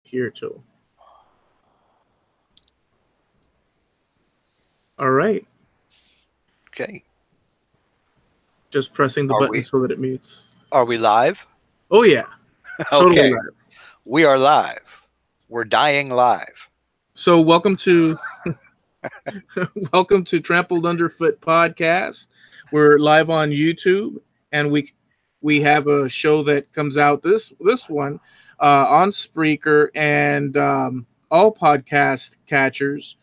here too. All right. Okay. Just pressing the button so that it mutes. Are we live? Oh, yeah. Totally Okay. live. We are live. We're dying live. So welcome to welcome to Trampled Underfoot podcast. We're live on YouTube, and we have a show that comes out this one on Spreaker and all podcast catchers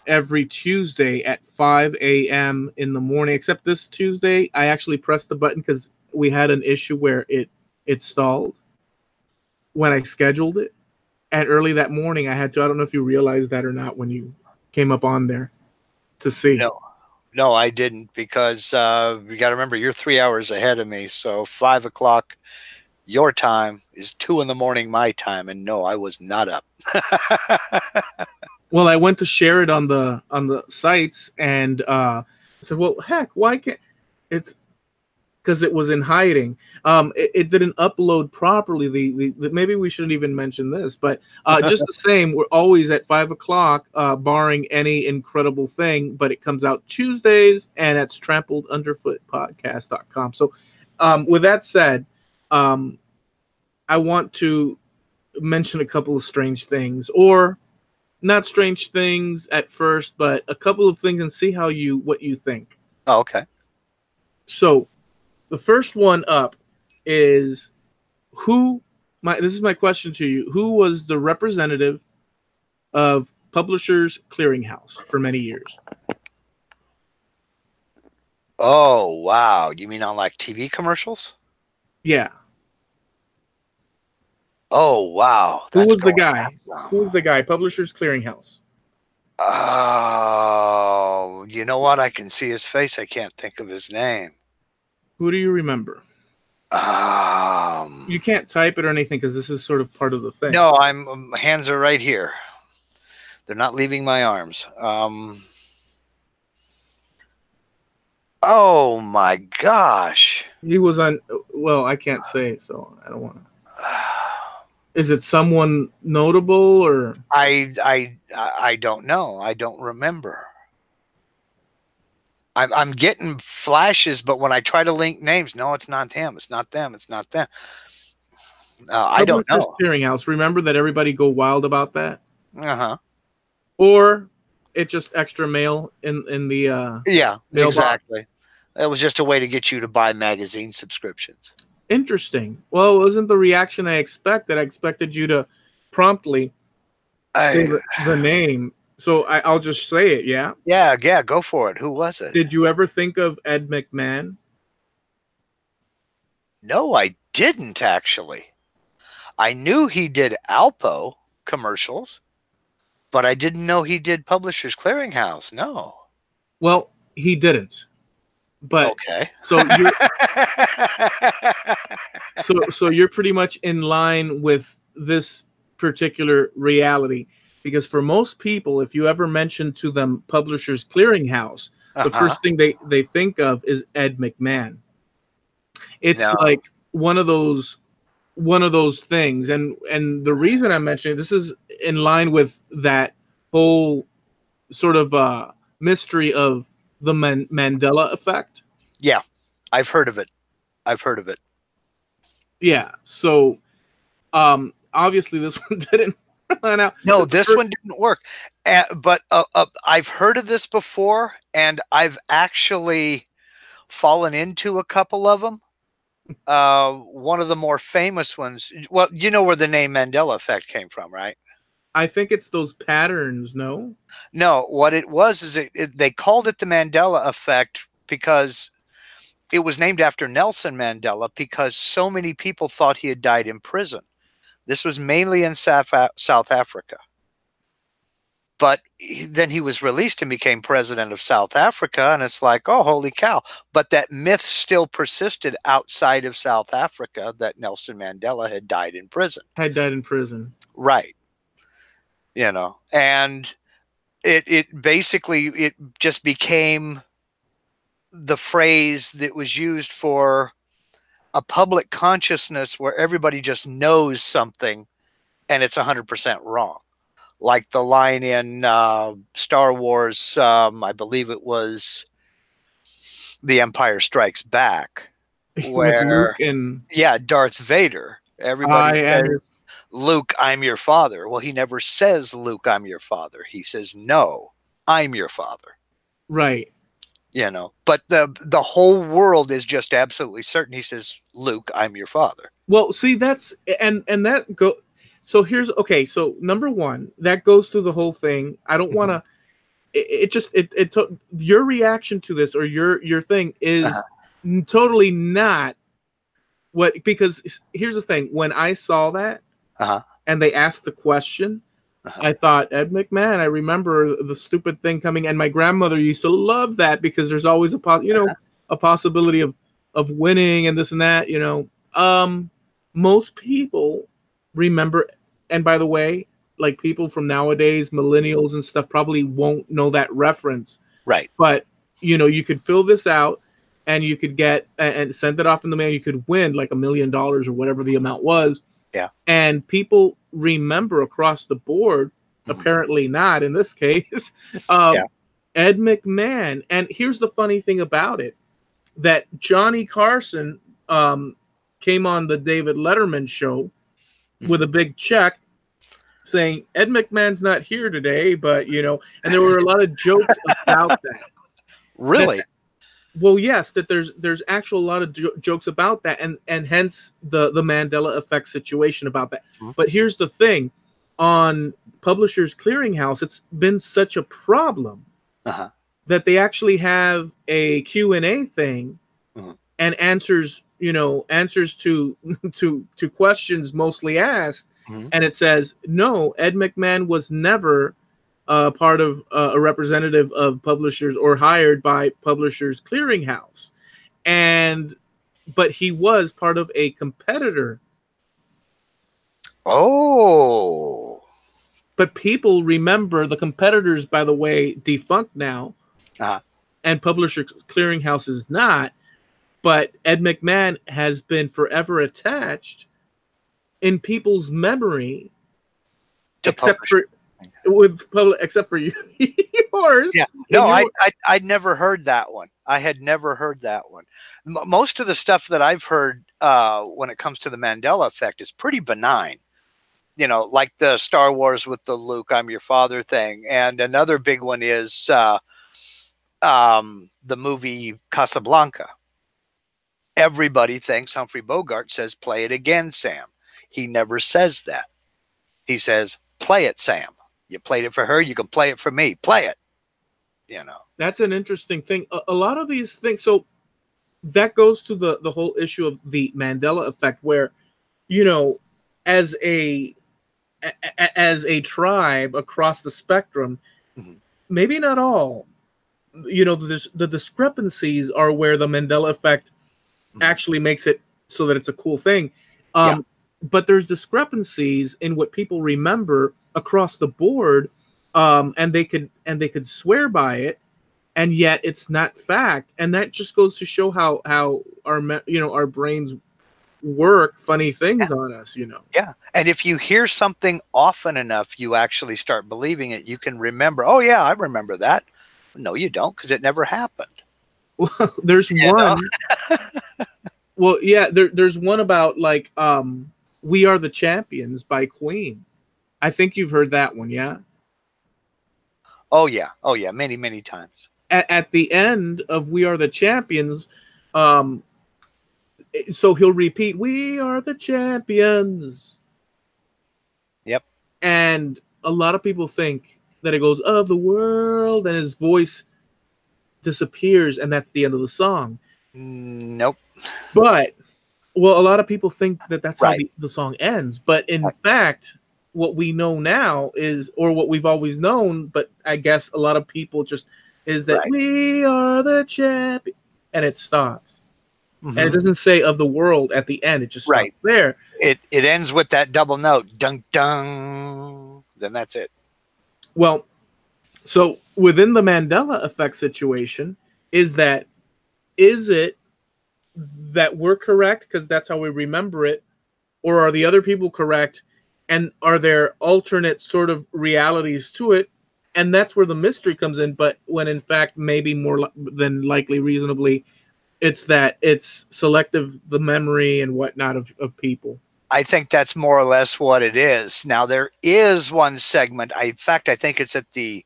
every Tuesday at 5 a.m. in the morning. Except this Tuesday, I actually pressed the button because we had an issue where it stalled when I scheduled it. And early that morning, I had to. I don't know if you realized that or not when you came up on there to see. No, I didn't, because you got to remember, you're 3 hours ahead of me. So 5 o'clock your time is 2 in the morning my time, and no, I was not up. Well, I went to share it on the sites, and I said, "Well, heck, why can't it's?" Because it was in hiding. It didn't upload properly. The maybe we shouldn't even mention this, but just the same, we're always at 5 o'clock, barring any incredible thing. But it comes out Tuesdays, and it's trampledunderfootpodcast.com. So, with that said, I want to mention a couple of strange things, or not strange things at first, but a couple of things, and see what you think. Oh, okay. So, the first one up is this is my question to you. Who was the representative of Publishers Clearinghouse for many years? Oh, wow. You mean on like TV commercials? Yeah. Oh, wow. Who was the guy? Who was the guy? Publishers Clearinghouse. Oh, you know what? I can see his face. I can't think of his name. Who do you remember? You can't type it or anything because this is sort of part of the thing. No, hands are right here. They're not leaving my arms. Oh my gosh. He was on. Well, I can't say, so I don't want to. Is it someone notable, or I don't know. I don't remember. I'm getting flashes, but when I try to link names, no, it's not him. It's not them. It's not them. I don't know. Clearinghouse. Remember that everybody go wild about that. Or it's just extra mail in the yeah, exactly. It was just a way to get you to buy magazine subscriptions. Interesting. Well, it wasn't the reaction I expected. I expected you to promptly say the name. So I'll just say it, yeah? Yeah, go for it. Who was it? Did you ever think of Ed McMahon? No, I didn't, actually. I knew he did Alpo commercials, but I didn't know he did Publishers Clearinghouse. No. Well, he didn't. But okay. So you're pretty much in line with this particular reality, because for most people, if you ever mention to them Publishers Clearinghouse, the first thing they think of is Ed McMahon. It's like one of those things, and the reason I'm mentioning this is in line with that whole sort of mystery of the Mandela Effect. Yeah, I've heard of it. Yeah, so obviously this one didn't run out. No, this one didn't work. But I've heard of this before, and I've actually fallen into a couple of them. One of the more famous ones. Well, you know where the name Mandela Effect came from, right? I think it's those patterns, no? No, what it was is they called it the Mandela Effect because it was named after Nelson Mandela, because so many people thought he had died in prison. This was mainly in South Africa. But then he was released and became president of South Africa, and it's like, oh, holy cow. But that myth still persisted outside of South Africa, that Nelson Mandela had died in prison. Right. You know, and it basically just became the phrase that was used for a public consciousness where everybody just knows something and it's 100% wrong. Like the line in Star Wars, I believe it was The Empire Strikes Back, With where, Luke and yeah, Darth Vader, everybody I am says, your Luke, I'm your father. Well, he never says, Luke, I'm your father. He says, no, I'm your father. right. You know, but the whole world is just absolutely certain. He says, Luke, I'm your father. Well, see, that's and that go. So here's okay. So number one, that goes through the whole thing. I don't want to. It took your reaction to this or your thing is totally not what, because here's the thing. When I saw that and they asked the question, I thought Ed McMahon. I remember the stupid thing coming, and my grandmother used to love that because there's always a possibility of winning and this and that. Most people remember, and by the way, like people from nowadays, millennials and stuff, probably won't know that reference. Right. But you could fill this out, and you could get and send it off in the mail. You could win like $1 million or whatever the amount was. Yeah. And people remember across the board. Apparently not in this case. Ed McMahon. And here's the funny thing about it, that Johnny Carson came on the David Letterman show with a big check saying Ed McMahon's not here today, but and there were a lot of jokes about that. Really? Well, yes, that there's actual a lot of jokes about that, and hence the Mandela Effect situation about that. But here's the thing, on Publishers Clearinghouse, it's been such a problem that they actually have a Q&A thing and answers to questions mostly asked, and it says no, Ed McMahon was never part of a representative of Publishers or hired by Publishers Clearinghouse, but he was part of a competitor. Oh. But people remember the competitors, by the way, defunct now, and Publishers Clearinghouse is not. But Ed McMahon has been forever attached in people's memory, except for you, yours. Yeah. No, I'd never heard that one. I had never heard that one. Most of the stuff that I've heard when it comes to the Mandela Effect is pretty benign. Like the Star Wars with the Luke, I'm your father thing. And another big one is the movie Casablanca. Everybody thinks Humphrey Bogart says, play it again, Sam. He never says that. He says, play it, Sam. You played it for her. You can play it for me. Play it. That's an interesting thing. A lot of these things. So that goes to the whole issue of the Mandela Effect, where, as a tribe across the spectrum, maybe not all, the discrepancies are where the Mandela Effect actually makes it so that it's a cool thing. But there's discrepancies in what people remember across the board, and they could swear by it, and yet it's not fact. And that just goes to show how our brains work funny things on us. Yeah. And if you hear something often enough, you actually start believing it. You can remember, oh yeah, I remember that. No, you don't, because it never happened. Well, there's one. Well, yeah, there's one about like We Are the Champions by Queen. I think you've heard that one, yeah? Oh yeah. Many, many times. At the end of We Are the Champions, so he'll repeat, we are the champions. Yep. And a lot of people think that it goes, of the world, and his voice disappears, and that's the end of the song. Nope. But, well, a lot of people think that that's how the song ends. But in fact, what we know now is, or what we've always known, but I guess a lot of people just, is that we are the champion, and it stops. And it doesn't say of the world at the end. It just stops there. It ends with that double note, dun dun. Then that's it. Well, so within the Mandela Effect situation, is it that we're correct because that's how we remember it, or are the other people correct and are there alternate sort of realities to it? And that's where the mystery comes in. But when in fact, maybe more than likely, reasonably, it's that it's selective, the memory and whatnot of people. I think that's more or less what it is. Now, there is one segment. In fact, I think it's at the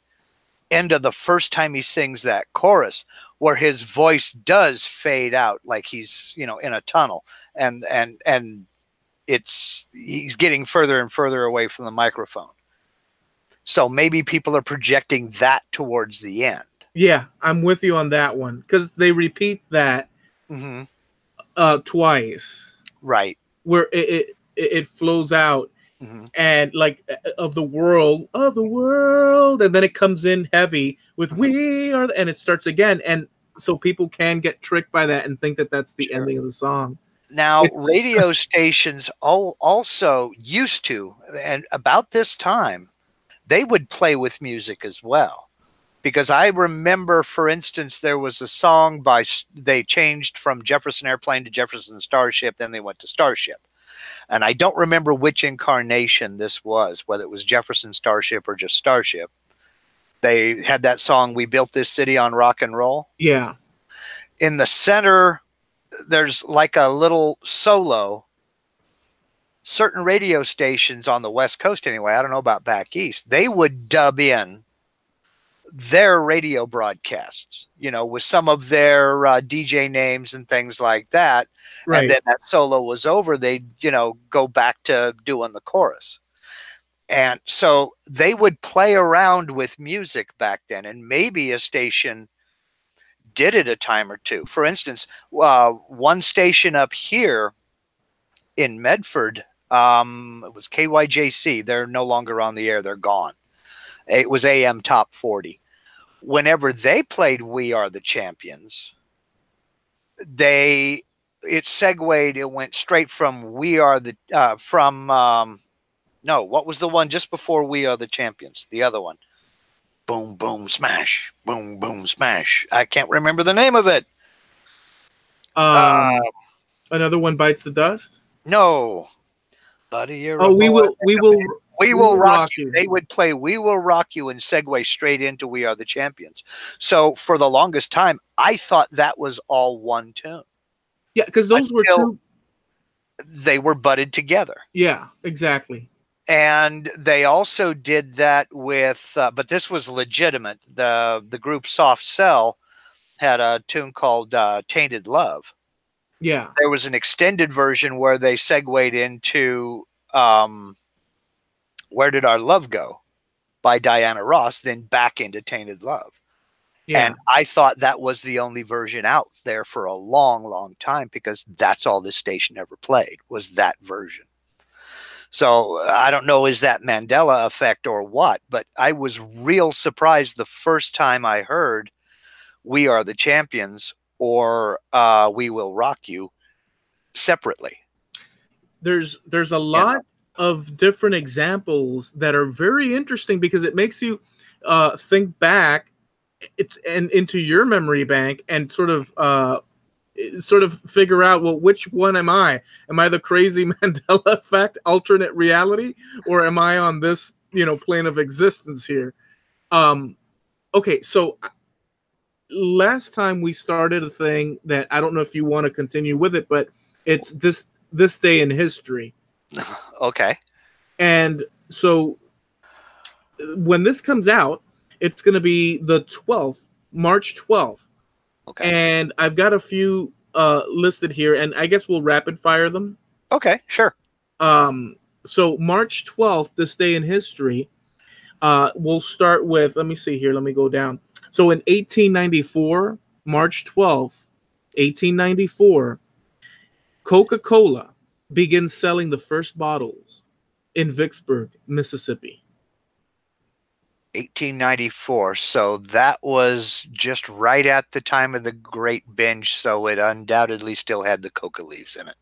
end of the first time he sings that chorus where his voice does fade out, like he's, you know, in a tunnel, and he's getting further and further away from the microphone. So maybe people are projecting that towards the end. Yeah, I'm with you on that one because they repeat that twice, right? Where it flows out, and like of the world, and then it comes in heavy with we are, and it starts again, and so people can get tricked by that and think that that's the ending of the song. Now, radio stations also used to, and about this time, they would play with music as well. Because I remember, for instance, there was a song they changed from Jefferson Airplane to Jefferson Starship, then they went to Starship. And I don't remember which incarnation this was, whether it was Jefferson Starship or just Starship. They had that song, We Built This City on Rock and Roll. Yeah. In the center, there's like a little solo. Certain radio stations on the West Coast, anyway, I don't know about back east, they would dub in their radio broadcasts, you know, with some of their DJ names and things like that. Right. And then that solo was over, they'd, you know, go back to doing the chorus. And so they would play around with music back then, and maybe a station did it a time or two. For instance, one station up here in Medford, it was KYJC. They're no longer on the air. They're gone. It was AM Top 40. Whenever they played We Are the Champions, it segued. It went straight from We Are the, no, what was the one just before We Are the Champions? The other one. Boom, boom, smash. Boom, boom, smash. I can't remember the name of it. Another One Bites the Dust? No. Buddy, you're we will rock you. They would play We Will Rock You and segue straight into We Are the Champions. So for the longest time, I thought that was all one tune. Yeah, because those were two. They were butted together. Yeah, exactly. And they also did that with, but this was legitimate. The group Soft Cell had a tune called Tainted Love. Yeah. There was an extended version where they segued into Where Did Our Love Go by Diana Ross, then back into Tainted Love. Yeah. And I thought that was the only version out there for a long, long time, because that's all this station ever played, was that version. So I don't know, is that Mandela effect or what, but I was real surprised the first time I heard We Are the Champions or We Will Rock You separately. There's a lot of different examples that are very interesting, because it makes you think back and into your memory bank and sort of figure out, well, which one am I? Am I the crazy Mandela effect, alternate reality, or am I on this, plane of existence here? Okay, so last time we started a thing that I don't know if you want to continue with it, but it's this day in history. Okay. And so when this comes out, it's going to be the 12th, March 12th. Okay. And I've got a few listed here, and I guess we'll rapid fire them. Okay, sure. So March 12th, this day in history, we'll start with, let me see here, let me go down. So in 1894, March 12th, 1894, Coca-Cola begins selling the first bottles in Vicksburg, Mississippi. 1894. So that was just right at the time of the Great Binge. So it undoubtedly still had the coca leaves in it.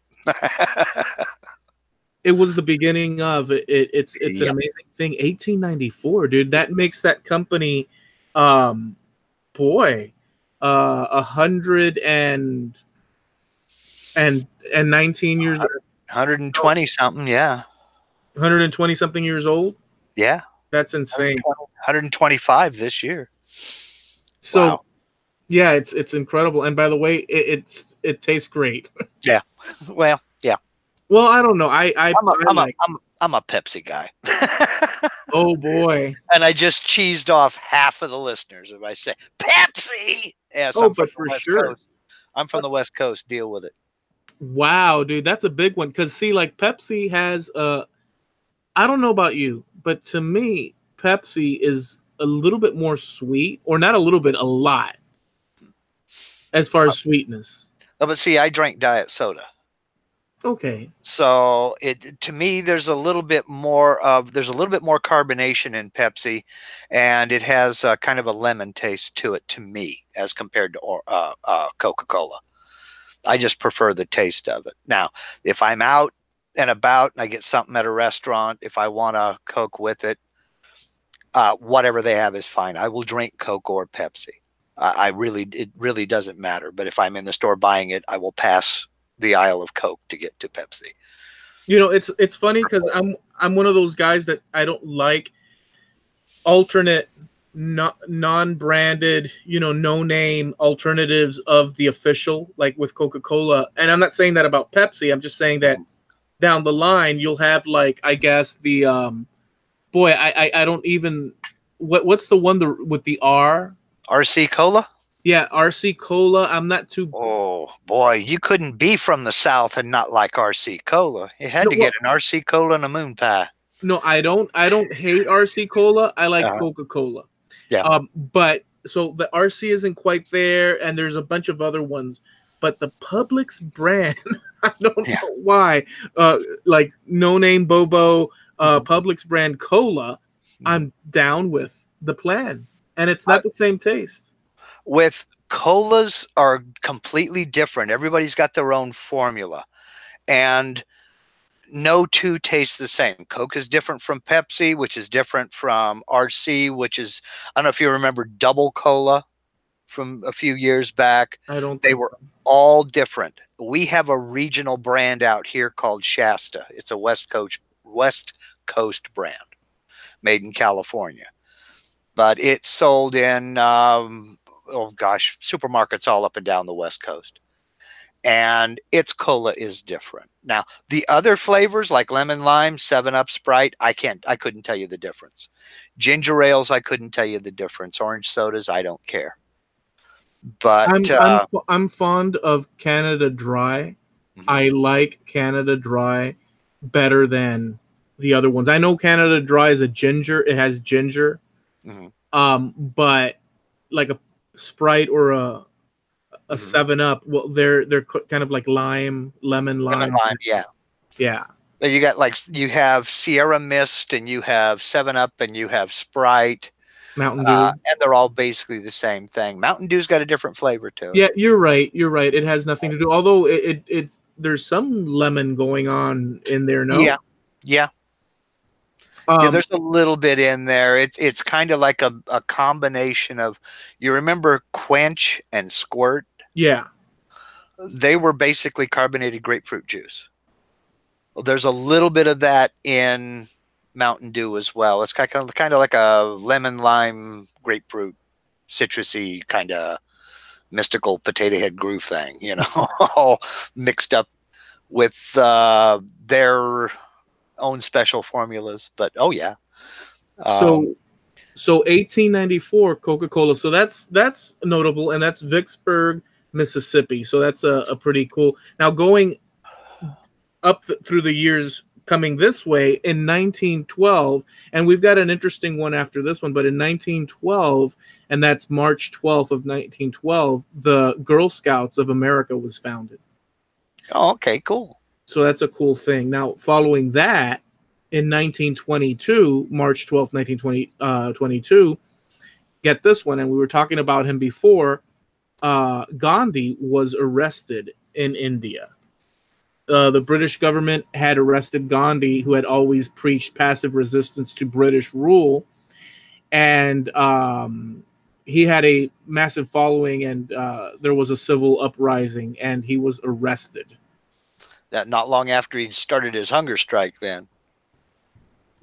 It was the beginning of it. It's an amazing thing. 1894, dude. That makes that company, 119 years. 120 something. Yeah. 120 something years old. Yeah. That's insane. 125 this year. So Wow. yeah, it's incredible. And by the way, it tastes great. Yeah. Well, yeah. Well, I don't know. I like. I'm a Pepsi guy. Oh boy. And I just cheesed off half of the listeners if I say Pepsi. Yes, Oh, I'm from but the for West sure. Coast. I'm from the West Coast. Deal with it. Wow, dude, that's a big one. Because see, like Pepsi has I don't know about you, but to me, Pepsi is a little bit more sweet, or not a little bit, a lot, as far as sweetness. Oh, but see, I drank diet soda. Okay. So it to me, there's a little bit more carbonation in Pepsi, and it has kind of a lemon taste to it to me as compared to Coca-Cola. I just prefer the taste of it. Now, if I'm out and about and I get something at a restaurant, if I want a Coke with it, whatever they have is fine. I will drink Coke or Pepsi. It really doesn't matter. But if I'm in the store buying it, I will pass the aisle of Coke to get to Pepsi. You know, it's funny because I'm one of those guys that I don't like alternate non-branded, no name alternatives of the official, like with Coca-Cola. And I'm not saying that about Pepsi. I'm just saying that down the line you'll have, like, I guess the boy, I don't even, what's the one with the R? RC Cola? Yeah, RC Cola. I'm not too. Oh boy, you couldn't be from the South and not like RC Cola. You had to get an RC Cola and a moon pie. No, I don't hate RC Cola. I like Coca-Cola. Yeah. But so the RC isn't quite there, and there's a bunch of other ones. But the Publix brand, I don't know why. Like No Name Bobo, Publix brand cola, I'm down with the plan, and it's not the same taste. With colas are completely different. Everybody's got their own formula, and no two taste the same. Coke is different from Pepsi, which is different from RC, which is, I don't know if you remember Double Cola from a few years back. I don't. They were all different. We have a regional brand out here called Shasta. It's a West Coast brand made in California, but it's sold in supermarkets all up and down the West Coast. And its cola is different. Now, the other flavors like lemon lime, 7-Up, Sprite, I couldn't tell you the difference. Ginger ales, I couldn't tell you the difference. Orange sodas, I don't care. But I'm fond of Canada Dry. I like Canada Dry better than the other ones. I know Canada Dry is it has ginger. But like a Sprite or a 7-Up, well, they're kind of like lemon lime. Yeah. But you have Sierra Mist, and you have 7-Up, and you have Sprite, Mountain Dew, and they're all basically the same thing. Mountain Dew's got a different flavor to it. Yeah, you're right. It has nothing to do. Although it's there's some lemon going on in there. No. Yeah. There's a little bit in there. It's kind of like a combination of, you remember Quench and Squirt? Yeah. They were basically carbonated grapefruit juice. Well, there's a little bit of that in Mountain Dew as well. It's kind of like a lemon lime grapefruit citrusy kind of mystical potato head groove thing, all mixed up with their own special formulas. But so 1894 Coca-Cola. So that's notable, and that's Vicksburg, Mississippi. So that's a pretty cool. Now going up through the years, coming this way in 1912, and we've got an interesting one after this one, but in 1912, and that's March 12th of 1912, the Girl Scouts of America was founded. Oh, okay, cool. So that's a cool thing. Now, following that, in 1922, March 12th, 1922, get this one, and we were talking about him before, Gandhi was arrested in India. The British government had arrested Gandhi, who had always preached passive resistance to British rule, and he had a massive following, and there was a civil uprising, and he was arrested. That not long after he started his hunger strike then.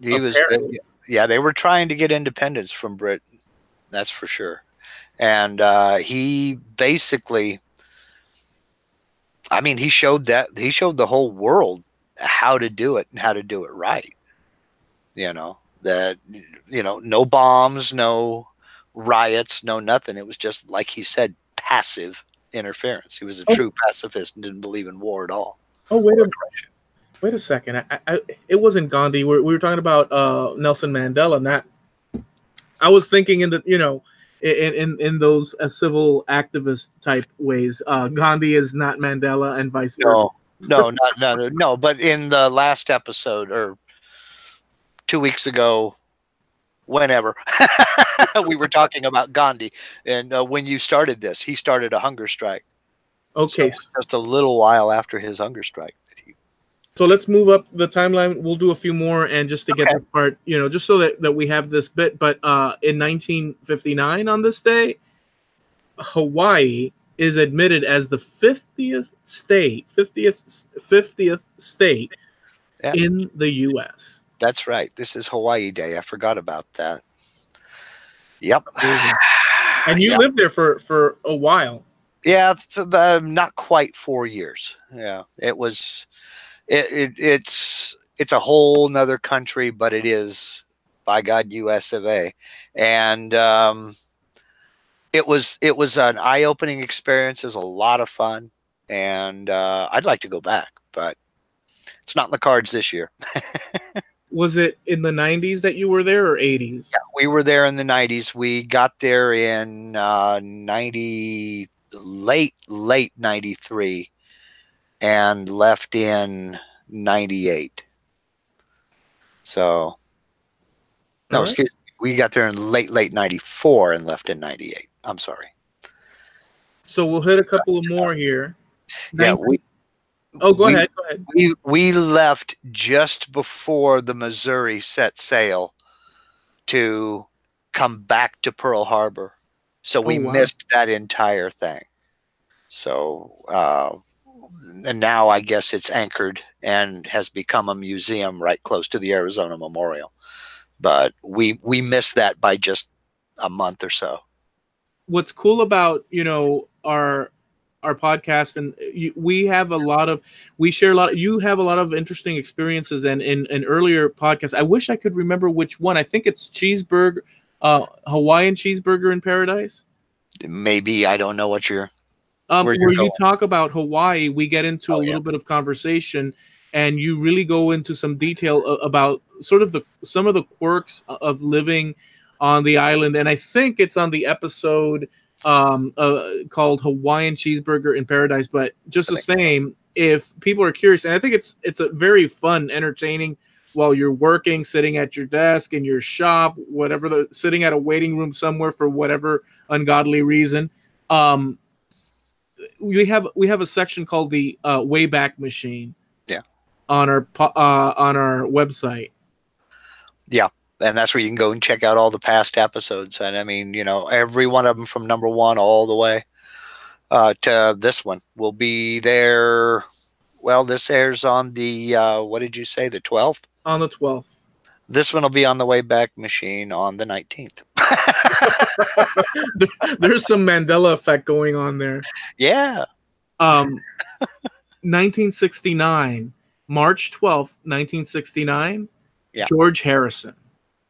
He was, apparently. yeah, they were trying to get independence from Britain. That's for sure. And he basically, I mean, he showed the whole world how to do it and how to do it right. You know, that, no bombs, no riots, no nothing. It was just, like he said, passive interference. He was a Oh, true pacifist and didn't believe in war at all. oh, Or aggression. wait a second. It wasn't Gandhi. We were talking about Nelson Mandela. Not. I was thinking in the in those civil activist type ways. Gandhi is not Mandela, and vice versa. No. But in the last episode, or 2 weeks ago, whenever we were talking about Gandhi, and when you started this, he started a hunger strike. So Okay, just a little while after his hunger strike that he. so let's move up the timeline. We'll do a few more, and just to get Okay. this part, just so that we have this bit. But in 1959, on this day, Hawaii is admitted as the 50th state Yeah. in the U.S. That's right. This is Hawaii Day. I forgot about that. Yep. And you Yeah. lived there for a while. Yeah, not quite 4 years. Yeah, it was. It's a whole nother country, but it is, by God, U.S. of A. And it was an eye-opening experience. It was a lot of fun, and I'd like to go back, but it's not in the cards this year. Was it in the 90s that you were there, or 80s? Yeah, we were there in the 90s. We got there in 90, late 93, and left in 98. So, no, All right. excuse me. We got there in late 94 and left in 98. I'm sorry. So we'll hit a couple of more here. Yeah, Go ahead. Go ahead. we left just before the Missouri set sail to come back to Pearl Harbor. So we wow. missed that entire thing. So, and now I guess it's anchored and has become a museum right close to the Arizona Memorial. But we missed that by just a month or so. What's cool about our podcast, and we have we share a lot. You have a lot of interesting experiences, and in earlier podcasts, I wish I could remember which one. I think it's Hawaiian cheeseburger in paradise. Maybe, I don't know what you're. Where you talk about Hawaii, we get into a little bit of conversation, and you really go into some detail about sort of some of the quirks of living on the island. And I think it's on the episode called Hawaiian Cheeseburger in Paradise. But just the same, if people are curious, and I think it's a very fun, entertaining, while you're working, sitting at your desk in your shop, whatever, sitting at a waiting room somewhere for whatever ungodly reason. We have a section called the Wayback Machine. Yeah. On our website. Yeah. And that's where you can go and check out all the past episodes. And I mean, every one of them from number 1 all the way to this one will be there. Well, this airs on the, what did you say, the 12th? On the 12th. This one will be on the Wayback Machine on the 19th. There's some Mandela effect going on there. Yeah. 1969, March 12th, 1969, yeah. George Harrison.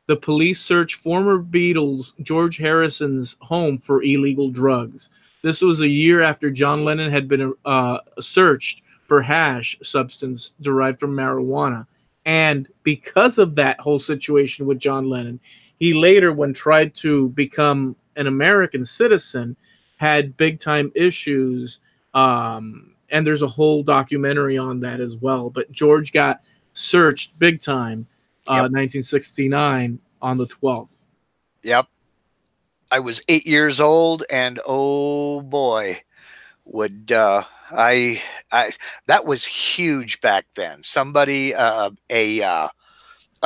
The police search former Beatles George Harrison's home for illegal drugs. This was a year after John Lennon had been searched for hash substance derived from marijuana. And because of that whole situation with John Lennon, he later, when tried to become an American citizen, had big-time issues. And there's a whole documentary on that as well. But George got searched big time, 1969 on the 12th. Yep. I was 8 years old, and oh boy, would that was huge back then. Somebody, a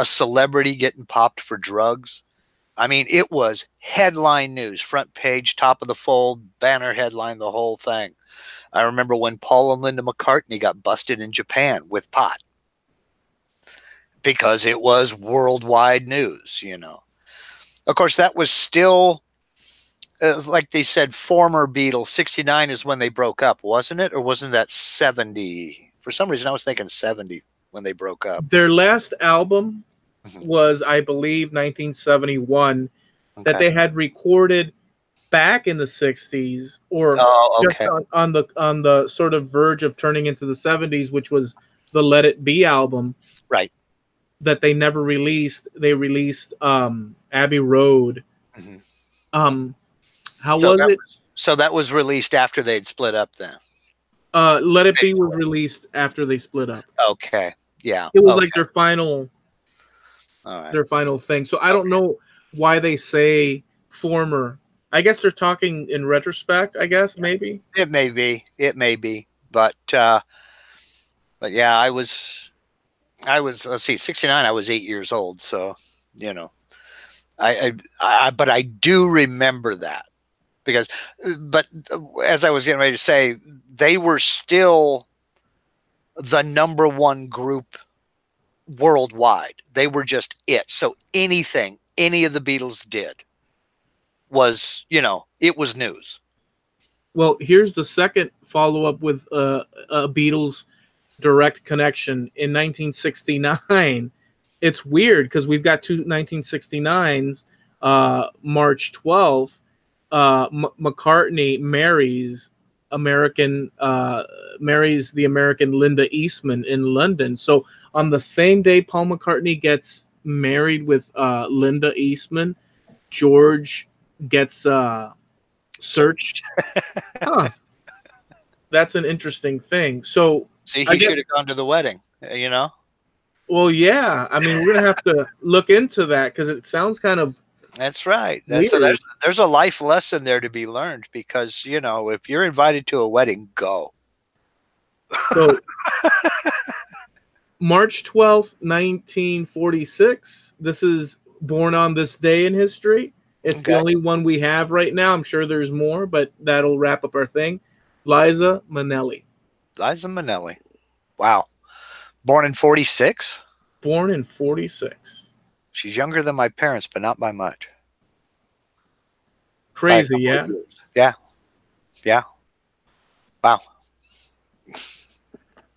celebrity getting popped for drugs. I mean, it was headline news, front page, top of the fold, banner headline, the whole thing. I remember when Paul and Linda McCartney got busted in Japan with pot. because it was worldwide news, you know. Of course, that was still, like they said, former Beatles. 69 is when they broke up, wasn't it? Or wasn't that 70? For some reason, I was thinking 70 when they broke up. Their last album was, I believe, 1971, that they had recorded back in the 60s, or just on the sort of verge of turning into the 70s, which was the Let It Be album, right? That they never released. They released Abbey Road. How was it? So that was released after they'd split up then? Let It Be was released after they split up. Okay. Yeah. It was like their final thing. So I don't know why they say former. I guess they're talking in retrospect, I guess, maybe. It may be. It may be. But yeah, I was, let's see, 69, I was 8 years old. So, you know, but I do remember that because, but as I was getting ready to say, they were still the #1 group worldwide. They were just it. So anything any of the Beatles did was, you know, it was news. Well, here's the second follow-up with a Beatles direct connection in 1969. It's weird because we've got two 1969s. March 12th, McCartney marries the American Linda Eastman in London. So on the same day Paul McCartney gets married with Linda Eastman, George gets searched. That's an interesting thing. So see, he should have gone to the wedding, you know. Well, yeah. I mean, we're gonna have to look into that because it sounds kind of. That's right. So there's a life lesson there to be learned because, you know, if you're invited to a wedding, go. So, March 12th, 1946. This is Born on This Day in History. It's the only one we have right now. I'm sure there's more, but that'll wrap up our thing. Liza Minnelli. Liza Minnelli. Wow. Born in 46? Born in 46. She's younger than my parents, but not by much. Crazy, yeah? Yeah. Yeah. Wow.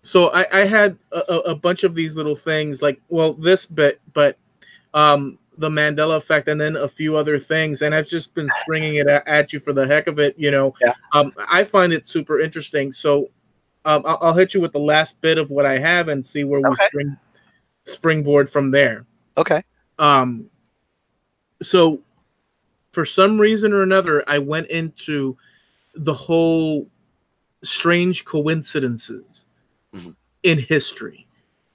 So I had a bunch of these little things, like, well, this bit, but the Mandela Effect, and then a few other things, and I've just been springing it at you for the heck of it, you know. Yeah. I find it super interesting. So I'll hit you with the last bit of what I have and see where we springboard from there. Okay. So for some reason or another, I went into the whole strange coincidences in history,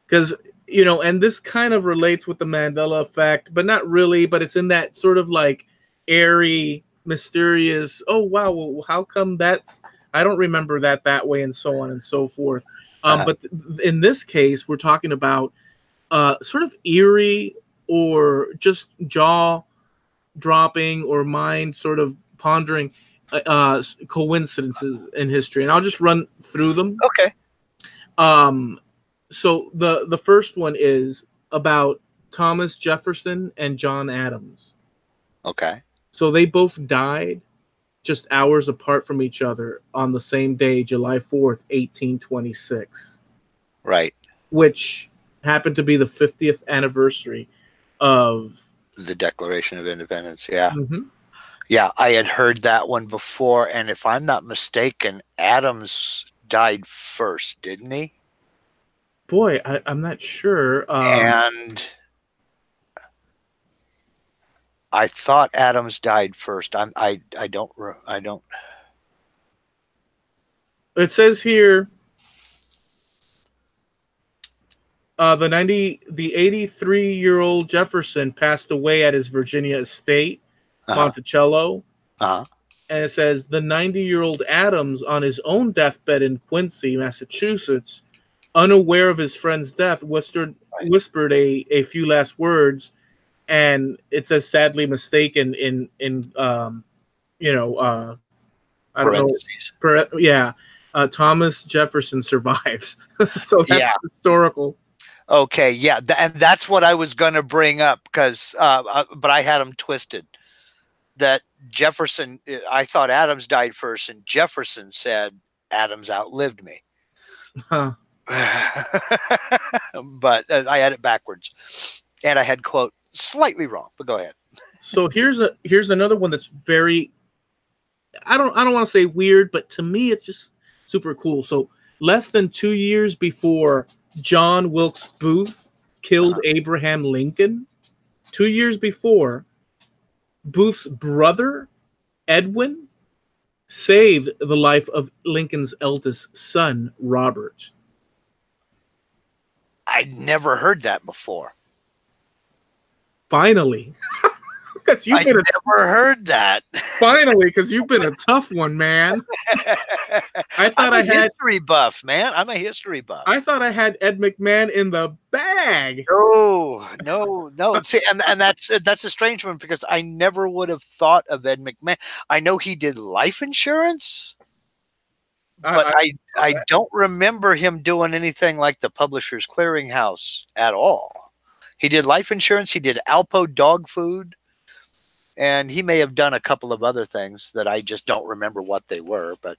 because, you know, and this kind of relates with the Mandela Effect, but not really, but it's in that sort of like airy, mysterious, oh wow, well, how come that's, I don't remember that way, and so on and so forth. But in this case, we're talking about sort of eerie or just jaw dropping or mind sort of pondering coincidences in history, and I'll just run through them. Okay. So the first one is about Thomas Jefferson and John Adams. Okay. So they both died just hours apart from each other on the same day, July 4th, 1826. Right. Which happened to be the 50th anniversary of the Declaration of Independence. Yeah. Mm-hmm. Yeah, I had heard that one before, and if I'm not mistaken, Adams died first, didn't he? Boy, I'm not sure. And I thought Adams died first. I don't. It says here the 83-year-old Jefferson passed away at his Virginia estate, Monticello. And it says the 90-year-old Adams, on his own deathbed in Quincy, Massachusetts, unaware of his friend's death, whispered a few last words, and it says sadly mistaken in I don't know. Thomas Jefferson survives. So that's historical. Okay, yeah, and that's what I was going to bring up because, but I had them twisted. That Jefferson, I thought Adams died first, and Jefferson said Adams outlived me. Huh. But I had it backwards, and I had quote slightly wrong. But go ahead. So here's another one that's very, I don't want to say weird, but to me it's just super cool. So less than 2 years before John Wilkes Booth killed Abraham Lincoln, 2 years before, Booth's brother Edwin saved the life of Lincoln's eldest son, Robert. I'd never heard that before. Finally. Because I never heard that. Finally, because you've been a tough one, man. I thought I'm a history buff, man. I'm a history buff. I thought I had Ed McMahon in the bag. No. See, and that's a strange one because I never would have thought of Ed McMahon. I know he did life insurance, but I don't remember him doing anything like the Publishers Clearinghouse at all. He did life insurance. He did Alpo dog food. And he may have done a couple of other things that I just don't remember what they were. But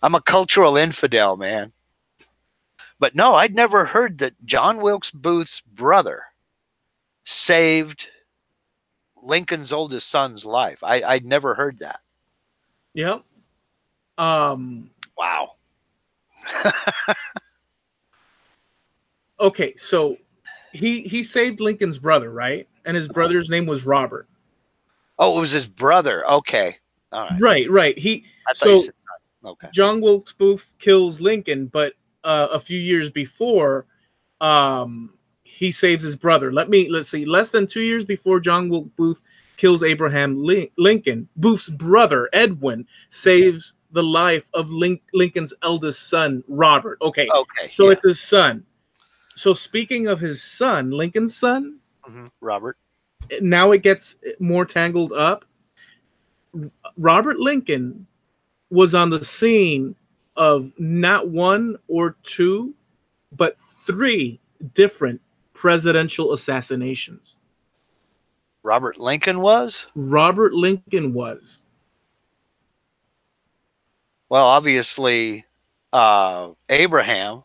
I'm a cultural infidel, man. But no, I'd never heard that John Wilkes Booth's brother saved Lincoln's oldest son's life. I'd never heard that. Yep. Wow. Okay, so he saved Lincoln's brother, right? And his brother's name was Robert. Oh, it was his brother. Okay. All right. Right. Okay. John Wilkes Booth kills Lincoln, but a few years before, he saves his brother. Let's see. Less than 2 years before John Wilkes Booth kills Abraham Lincoln, Booth's brother Edwin saves the life of Lincoln's eldest son, Robert. Okay. So it's his son. So speaking of his son, Lincoln's son, Robert. Now it gets more tangled up. Robert Lincoln was on the scene of not one or two, but 3 different presidential assassinations. Robert Lincoln was? Robert Lincoln was. Well, obviously, Abraham.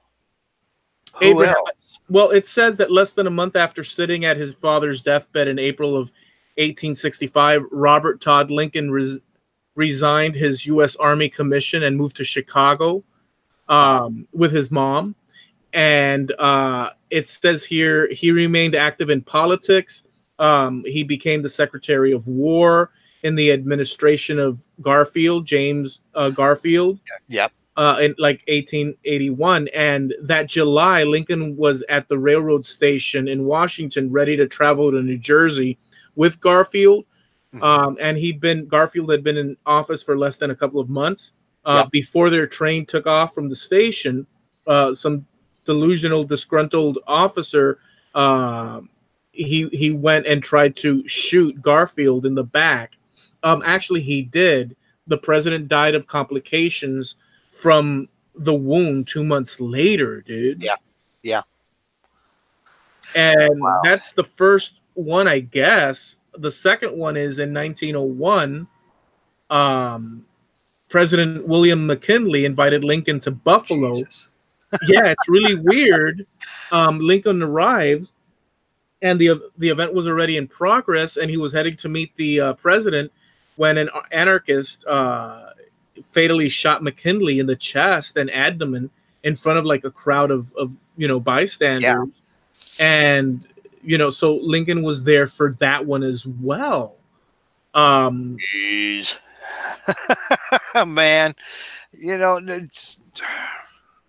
Who else? Well, it says that less than a month after sitting at his father's deathbed in April of 1865, Robert Todd Lincoln resigned his U.S. Army commission and moved to Chicago with his mom. And it says here he remained active in politics. He became the Secretary of War in the administration of James Garfield. Yep. In like 1881, and that July, Lincoln was at the railroad station in Washington, ready to travel to New Jersey with Garfield. And Garfield had been in office for less than a couple of months before their train took off from the station. Some delusional, disgruntled officer, he went and tried to shoot Garfield in the back. Actually, he did. The president died of complications from the wound 2 months later, dude. Yeah. And that's the first one, I guess. The second one is in 1901. President William McKinley invited Lincoln to Buffalo. Yeah, it's really weird. Lincoln arrives, and the event was already in progress, and he was heading to meet the president when an anarchist fatally shot McKinley in the chest and abdomen in front of like a crowd of bystanders. And so Lincoln was there for that one as well. Jeez. Man,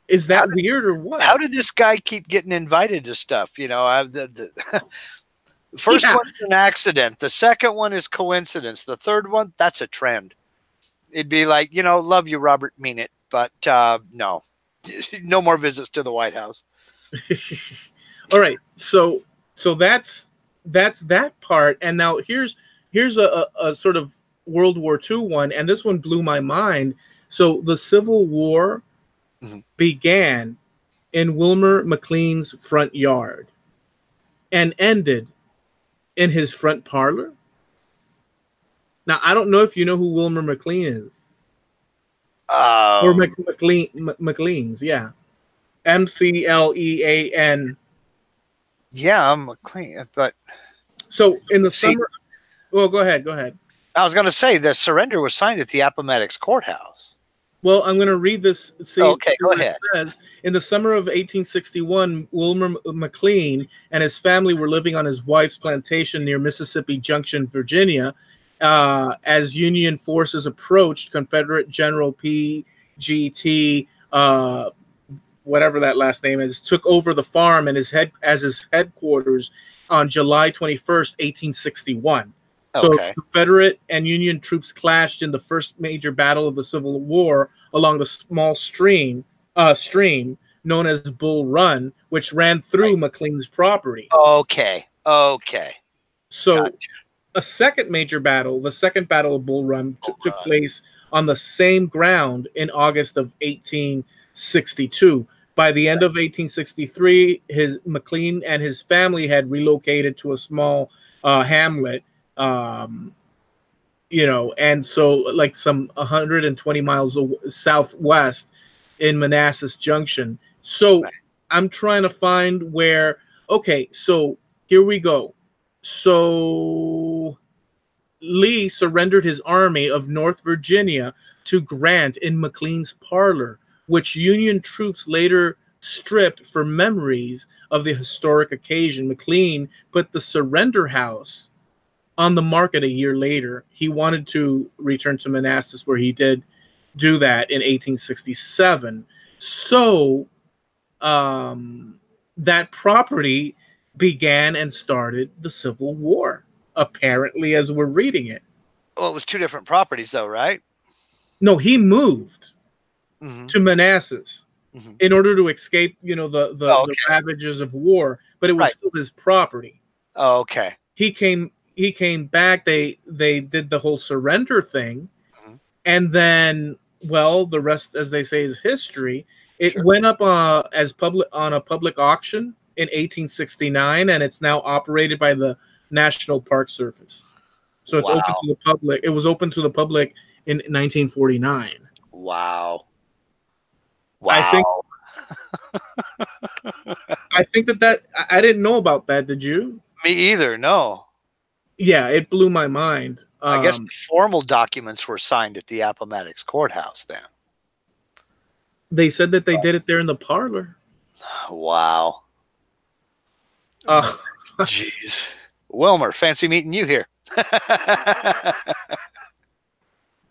is that weird or what? How did this guy keep getting invited to stuff? The first one's an accident. The second one is coincidence. The third one, that's a trend. It'd be like, love you, Robert, mean it. But no more visits to the White House. All right. So that's that part. And now here's a sort of World War II one. And this one blew my mind. So the Civil War began in Wilmer McLean's front yard and ended in his front parlor. Now, I don't know if you know who Wilmer McLean is. Or McLean's, yeah. McLean. Yeah, I'm McLean, but so in the summer. Well, go ahead. I was going to say the surrender was signed at the Appomattox Courthouse. Well, I'm going to read this. Okay, go ahead. It says, in the summer of 1861, Wilmer McLean and his family were living on his wife's plantation near Mississippi Junction, Virginia. As Union forces approached, Confederate General P.G.T., whatever that last name is, took over the farm and his headquarters on July 21st, 1861. So Confederate and Union troops clashed in the first major battle of the Civil War along the small stream known as Bull Run, which ran through McLean's property. Okay. So gotcha. A second major battle, the Second Battle of Bull Run, took place on the same ground in August of 1862. By the end of 1863, McLean and his family had relocated to a small hamlet. And so like some 120 miles southwest in Manassas Junction. So I'm trying to find where, so here we go. So Lee surrendered his army of North Virginia to Grant in McLean's parlor, which Union troops later stripped for memories of the historic occasion. McLean put the surrender house on the market a year later. He wanted to return to Manassas, where he did do that in 1867. So that property began and started the Civil War, apparently, as we're reading it. Well, it was two different properties, though, right? No, he moved to Manassas in order to escape, the ravages of war, but it was still his property. Oh, okay. He came back. They did the whole surrender thing, and then, well, the rest, as they say, is history. It went up on a public auction in 1869, and it's now operated by the National Park Service. So it's open to the public. It was open to the public in 1949. Wow. I think that I didn't know about that. Did you? Me either. No. Yeah, it blew my mind. I guess the formal documents were signed at the Appomattox Courthouse then. They said that they did it there in the parlor. Wow. Jeez. Wilmer, fancy meeting you here.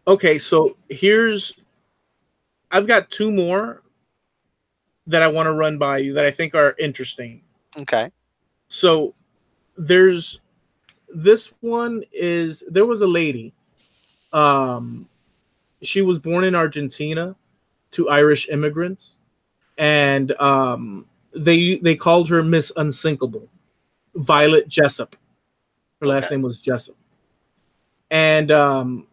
Okay, so I've got two more that I want to run by you that I think are interesting. Okay. So this one is, there was a lady. She was born in Argentina to Irish immigrants, and they called her Miss Unsinkable, Violet Jessup. Her last name was Jessup. And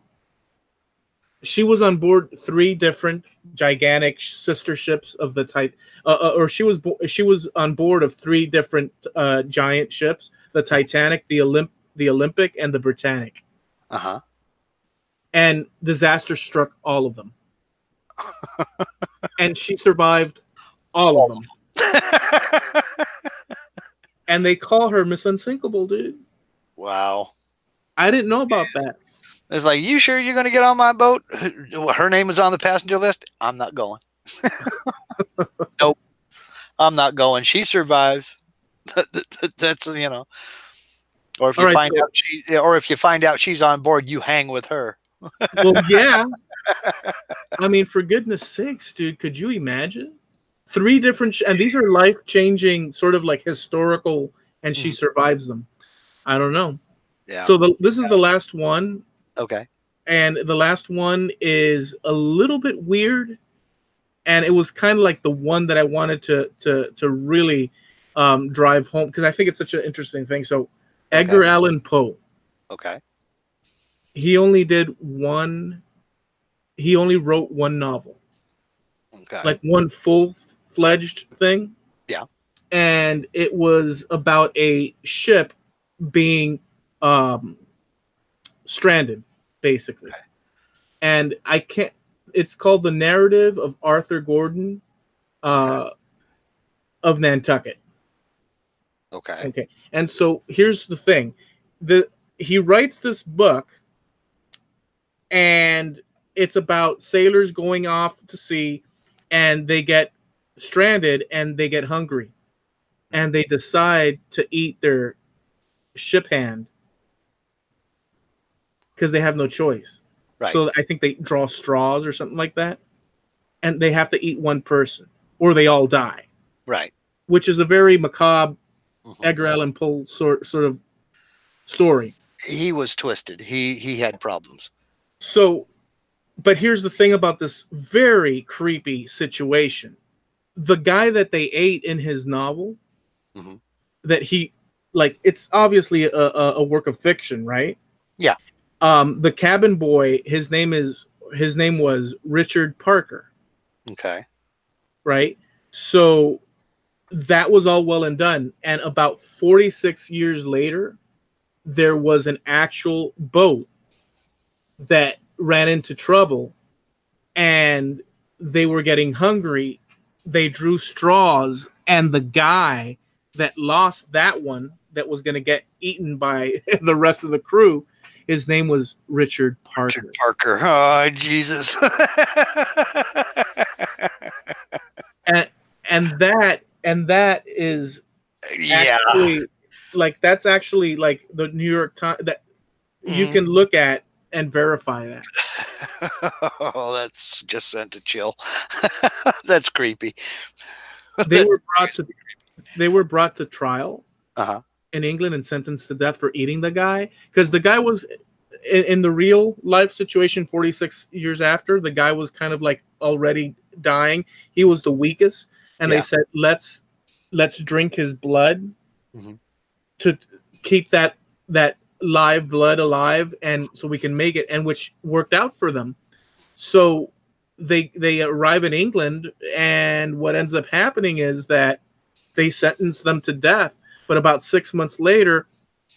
she was on board 3 different gigantic sister ships of the type, or she was on board of 3 different giant ships: the Titanic, the Olympic, and the Britannic. And disaster struck all of them, and she survived all of them. And they call her Miss Unsinkable, dude. Wow. I didn't know about that. It's like, you sure you're going to get on my boat? Her name is on the passenger list. I'm not going. Nope. I'm not going. She survived. That's, or if you find out she's on board, you hang with her. Well, yeah. I mean, for goodness sakes, dude, could you imagine? 3 different, and these are life-changing, sort of like historical, and she survives them. I don't know. Yeah. So this is the last one. Okay. And the last one is a little bit weird, and it was kind of like the one that I wanted to really drive home, because I think it's such an interesting thing. So Edgar Allan Poe. Okay. He only wrote one novel. Okay. Like one full fledged thing. Yeah. And it was about a ship being stranded, basically. Okay. And I can't. It's called The Narrative of Arthur Gordon of Nantucket. Okay. Okay. And so here's the thing. He writes this book, and it's about sailors going off to sea, and they get stranded and they get hungry, and they decide to eat their ship hand because they have no choice. Right. So I think they draw straws or something like that, and they have to eat one person or they all die. Right. Which is a very macabre Mm-hmm. Edgar Allan Poe sort of story. He was twisted. He had problems. So, but here's the thing about this very creepy situation. The guy that they ate in his novel, Mm-hmm. that he, like, it's obviously a work of fiction, right? Yeah. The cabin boy, his name was Richard Parker. Okay. Right? So that was all well and done. And about 46 years later, there was an actual boat that ran into trouble, and they were getting hungry. They drew straws, and the guy that lost that one, that was going to get eaten by the rest of the crew, his name was Richard Parker. Richard Parker. Oh, Jesus. and that is Yeah. actually, like, that's actually like the New York Times that you can look at and verify that. Oh, that's just sent a chill. That's creepy. They were brought to trial Uh-huh. in England and sentenced to death for eating the guy, because the guy was in the real life situation 46 years after, the guy was kind of like already dying. He was the weakest, and they said let's drink his blood to keep that live blood alive, and so we can make it, and which worked out for them. So they arrive in England, and what ends up happening is that they sentence them to death, but about 6 months later,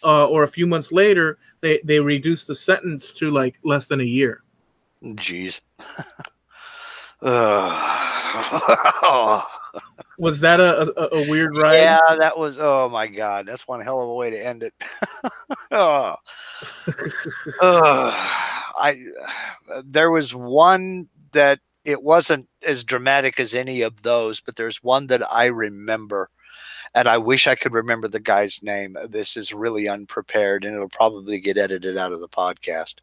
or a few months later, they reduce the sentence to like less than a year. Jeez. Was that a weird ride? Yeah, that was. Oh my God, that's one hell of a way to end it. There was one that it wasn't as dramatic as any of those, but there's one that I remember, and I wish I could remember the guy's name. This is really unprepared, and it'll probably get edited out of the podcast.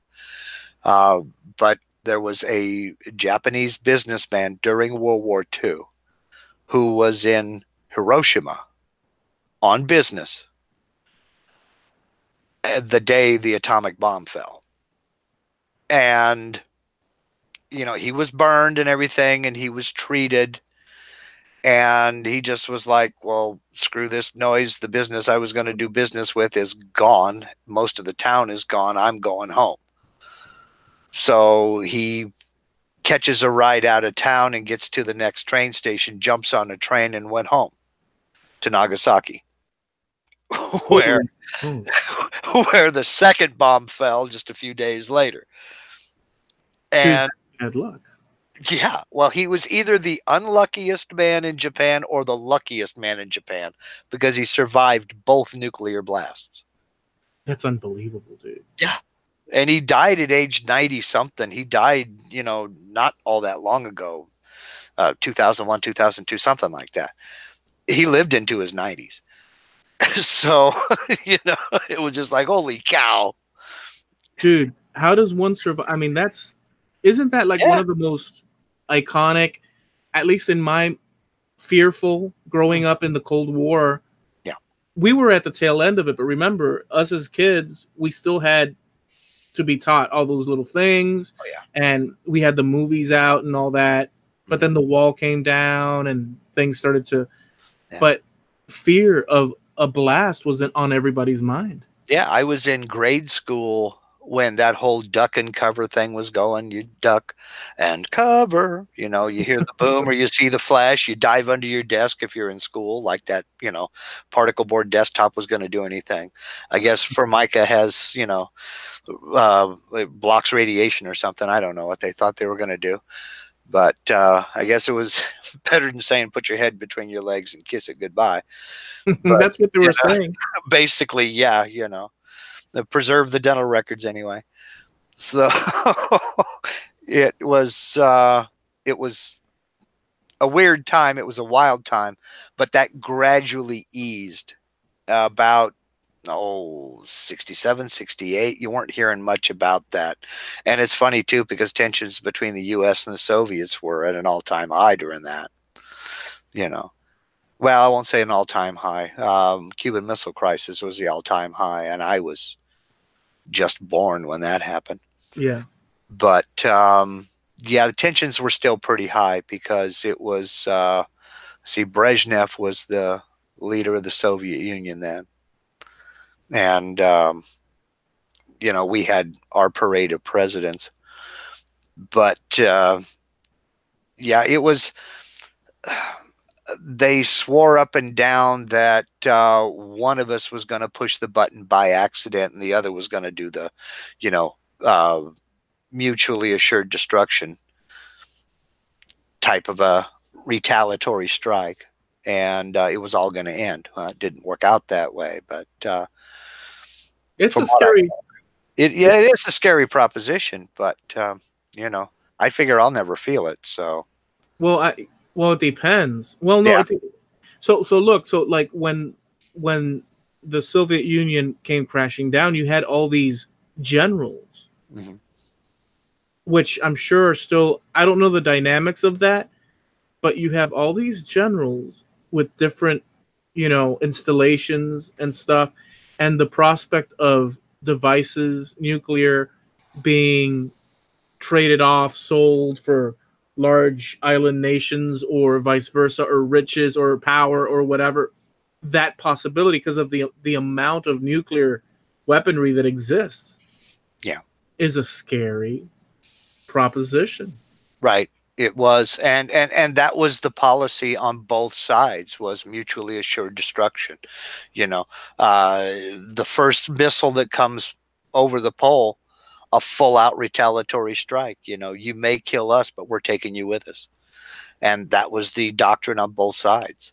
But there was a Japanese businessman during World War II who was in Hiroshima on business the day the atomic bomb fell. And, you know, he was burned and everything, and he was treated. And he just was like, well, screw this noise. The business I was going to do business with is gone. Most of the town is gone. I'm going home. So he catches a ride out of town and gets to the next train station, jumps on a train, and went home to Nagasaki, where the second bomb fell just a few days later. And bad luck. Yeah, well, he was either the unluckiest man in Japan or the luckiest man in Japan, because he survived both nuclear blasts. That's unbelievable, dude. Yeah. And he died at age 90 something. He died, you know, not all that long ago, 2001, 2002, something like that. He lived into his 90s. So, you know, it was just like, holy cow. Dude, how does one survive? I mean, isn't that like one of the most iconic, at least in my fearful growing up in the Cold War? Yeah. We were at the tail end of it, but remember, us as kids, we still had to be taught all those little things. Oh, yeah. And we had the movies out and all that. But then the wall came down and things started to... Yeah. But fear of a blast wasn't on everybody's mind. Yeah, I was in grade school when that whole duck and cover thing was going. You duck and cover, you know, you hear the boom or you see the flash, you dive under your desk if you're in school, like that, you know, particle board desktop was going to do anything. I guess Formica has, you know, it blocks radiation or something. I don't know what they thought they were going to do. But I guess it was better than saying put your head between your legs and kiss it goodbye. But, That's what they were saying. Basically, yeah, you know, preserve the dental records anyway. So it was a weird time. It was a wild time, but that gradually eased about 67, 68. You weren't hearing much about that. And it's funny too, because tensions between the US and the Soviets were at an all-time high during that, you know. Well, I won't say an all-time high. Cuban Missile Crisis was the all-time high, and I was just born when that happened. Yeah. But yeah, the tensions were still pretty high because it was, see, Brezhnev was the leader of the Soviet Union then. And, you know, we had our parade of presidents. But, yeah, it was, they swore up and down that one of us was going to push the button by accident and the other was going to do the, you know, mutually assured destruction type of a retaliatory strike. And it was all going to end. It didn't work out that way, but it's a scary. It is a scary proposition, but you know, I figure I'll never feel it. So, well, it depends. Well, no, yeah. so look, so like when the Soviet Union came crashing down, you had all these generals, Mm-hmm. which I'm sure are still. I don't know the dynamics of that, but you have all these generals with different, you know, installations and stuff, and the prospect of devices, nuclear, being traded off, sold for large island nations or vice versa, or riches or power or whatever, that possibility because of the amount of nuclear weaponry that exists, Yeah, is a scary proposition. right. It was, and that was the policy on both sides, was mutually assured destruction. You know, the first missile that comes over the pole, a full out retaliatory strike. You know, you may kill us, but we're taking you with us. And that was the doctrine on both sides.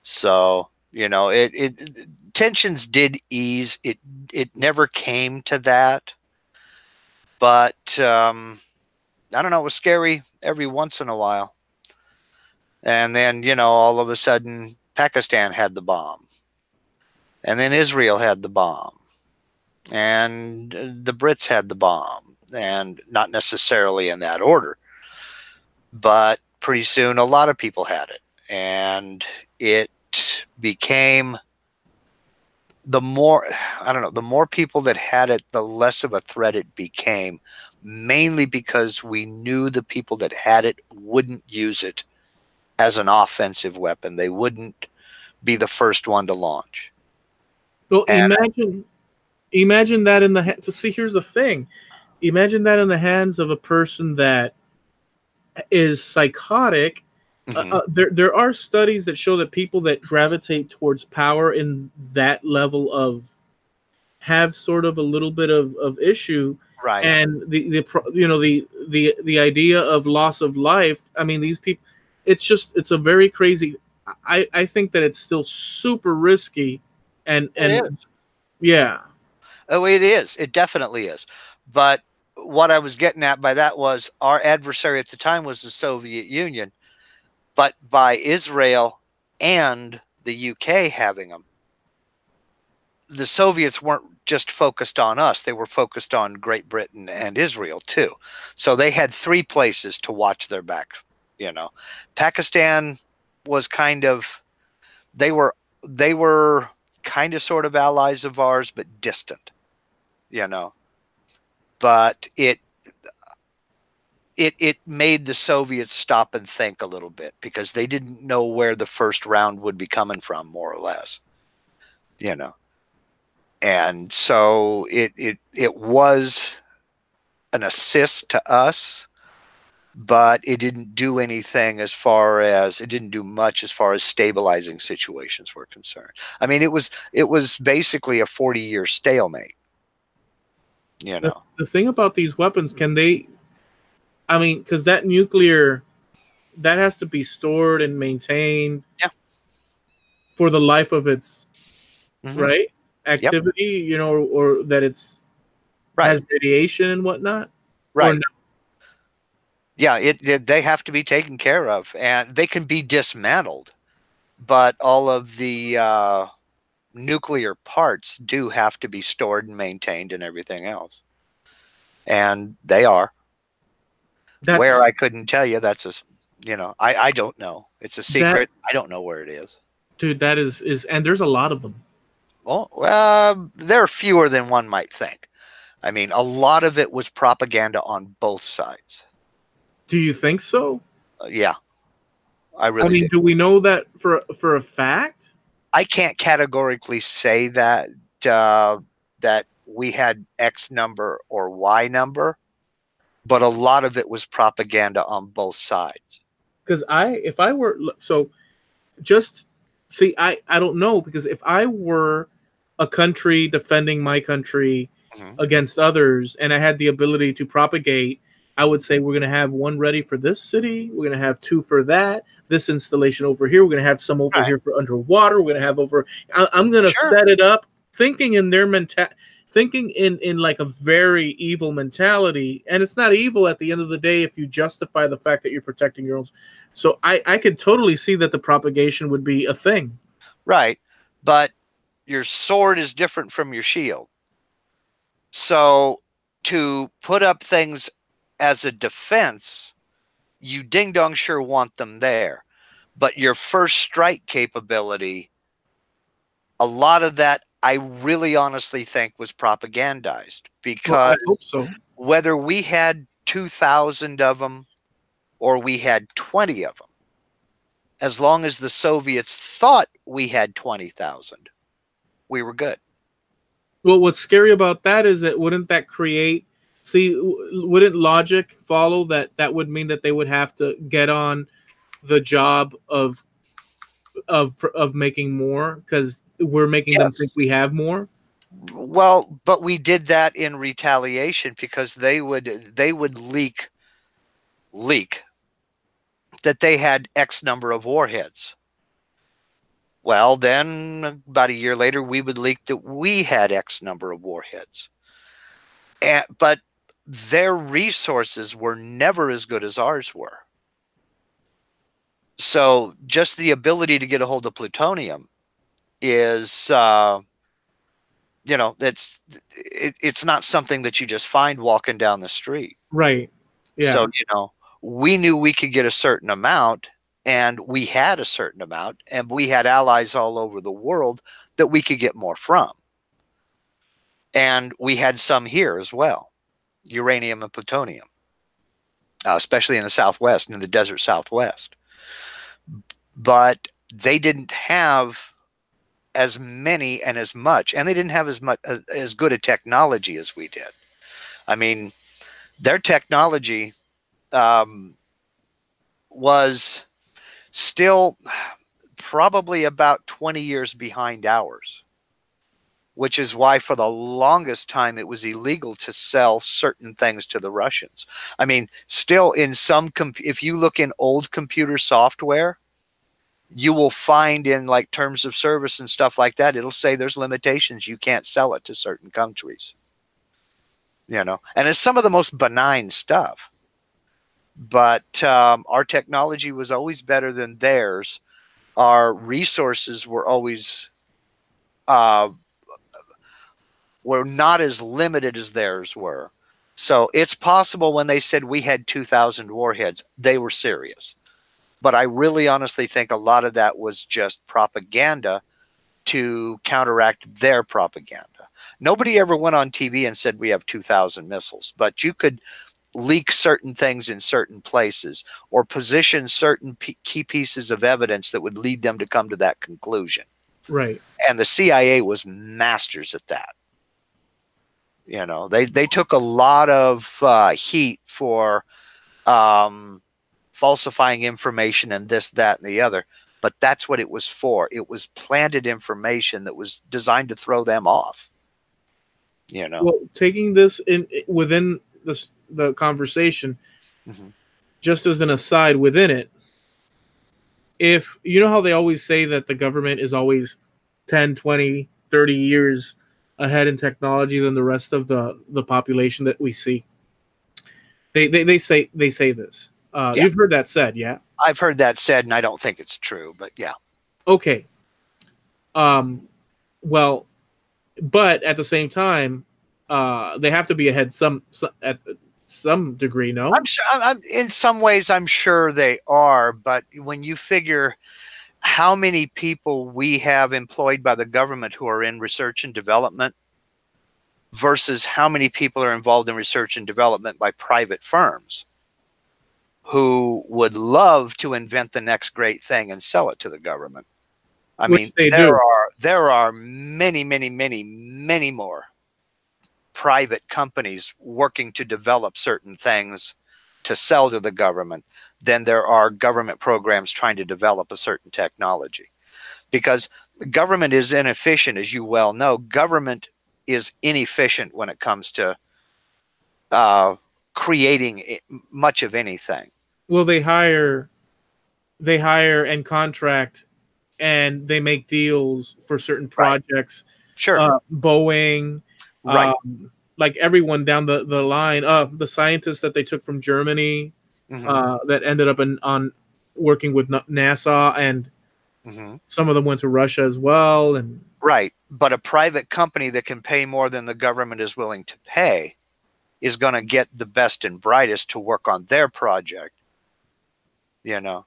So, you know, tensions did ease. It never came to that, but I don't know. It was scary every once in a while. And then, you know, all of a sudden, Pakistan had the bomb, and then Israel had the bomb, and the Brits had the bomb, and not necessarily in that order, but pretty soon a lot of people had it, and it became the more, I don't know, the more people that had it, the less of a threat it became, mainly because we knew the people that had it wouldn't use it as an offensive weapon. They wouldn't be the first one to launch. Well, And, imagine that in the see. Here's the thing: imagine that in the hands of a person that is psychotic. mm-hmm. There are studies that show that people that gravitate towards power in that level of have sort of a little bit of issue, Right. and the you know the idea of loss of life. I mean, these people, it's a very crazy. I think that it's still super risky, and yeah. Oh, it is. It definitely is. But what I was getting at by that was our adversary at the time was the Soviet Union, but by Israel and the UK having them, the Soviets weren't just focused on us. They were focused on Great Britain and Israel too. So they had three places to watch their back. You know, Pakistan was kind of, they were kind of sort of allies of ours, but distant, you know. But it made the Soviets stop and think a little bit, because they didn't know where the first round would be coming from, more or less, you know. And so it was an assist to us, but it didn't do anything as far as it didn't do much as far as stabilizing situations were concerned. I mean, it was basically a 40-year stalemate. You know, The thing about these weapons, can they? I mean, because that nuclear, that has to be stored and maintained. Yeah. For the life of its right Yep. activity, you know, or that it's has radiation and whatnot. Right. Or no? Yeah, they have to be taken care of, and they can be dismantled, but all of the nuclear parts do have to be stored and maintained and everything else. And they are. Where I couldn't tell you. That's I don't know. It's a secret. I don't know where it is. Dude, that is and there's a lot of them. Well, there are fewer than one might think. I mean, a lot of it was propaganda on both sides. Do you think so? Yeah. I mean, do we know that for a fact? I can't categorically say that that we had X number or Y number, but a lot of it was propaganda on both sides. Because if I were just see, I don't know, because if I were a country defending my country against others, and I had the ability to propagate, I would say we're going to have one ready for this city. We're going to have two for that. This installation over here. We're going to have some over here for underwater. We're going to have over. I'm going to set it up, thinking in their thinking in like a very evil mentality. And it's not evil at the end of the day if you justify the fact that you're protecting your own. So I could totally see that the propagation would be a thing. Right. But your sword is different from your shield. So to put up things as a defense, you ding-dong sure want them there. But your first strike capability, a lot of that I really honestly think was propagandized, because I hope so. Whether we had 2,000 of them or we had 20 of them, as long as the Soviets thought we had 20,000, we were good. Well, what's scary about that is that wouldn't logic follow that would mean that they would have to get on the job of making more, because we're making them think we have more? Well, but we did that in retaliation, because they would leak that they had X number of warheads. Well, then about a year later, we would leak that we had X number of warheads. But their resources were never as good as ours were. So just the ability to get a hold of plutonium is, it's not something that you just find walking down the street. Right. Yeah. So, we knew we could get a certain amount, and we had a certain amount, and we had allies all over the world that we could get more from. And we had some here as well, uranium and plutonium, especially in the Southwest, in the desert Southwest. But they didn't have as many and as much, and they didn't have as good a technology as we did. I mean, their technology was still probably about 20 years behind ours, which is why for the longest time it was illegal to sell certain things to the Russians. I mean, still in some, if you look in old computer software, you will find in like terms of service and stuff like that, it'll say there's limitations. You can't sell it to certain countries, and it's some of the most benign stuff. But our technology was always better than theirs. Our resources were always were not as limited as theirs were. So it's possible when they said we had 2,000 warheads, they were serious. But I really honestly think a lot of that was just propaganda to counteract their propaganda. Nobody ever went on TV and said we have 2,000 missiles, but you could leak certain things in certain places or position certain key pieces of evidence that would lead them to come to that conclusion. Right. And the CIA was masters at that. You know, they took a lot of heat for falsifying information and this, that, and the other. But that's what it was for. It was planted information that was designed to throw them off. You know. Well, taking this in within the conversation, Mm-hmm. just as an aside within it, if you know how they always say that the government is always 10, 20, 30 years ahead in technology than the rest of the population that we see. They say this. Yeah. You've heard that said, yeah? I've heard that said, and I don't think it's true, but yeah. Okay. Well, but at the same time, they have to be ahead at some degree, no? I'm sure. In some ways, I'm sure they are. But when you figure how many people we have employed by the government who are in research and development versus how many people are involved in research and development by private firms who would love to invent the next great thing and sell it to the government. I mean, there are many, many, many, many more private companies working to develop certain things to sell to the government than there are government programs trying to develop a certain technology. Because the government is inefficient, as you well know. Government is inefficient when it comes to creating much of anything. Well, they hire and contract, and they make deals for certain projects. Right. Sure. Boeing, right. Like everyone down the line. The scientists that they took from Germany, that ended up on working with NASA, and some of them went to Russia as well. And right, but a private company that can pay more than the government is willing to pay is going to get the best and brightest to work on their project. You know,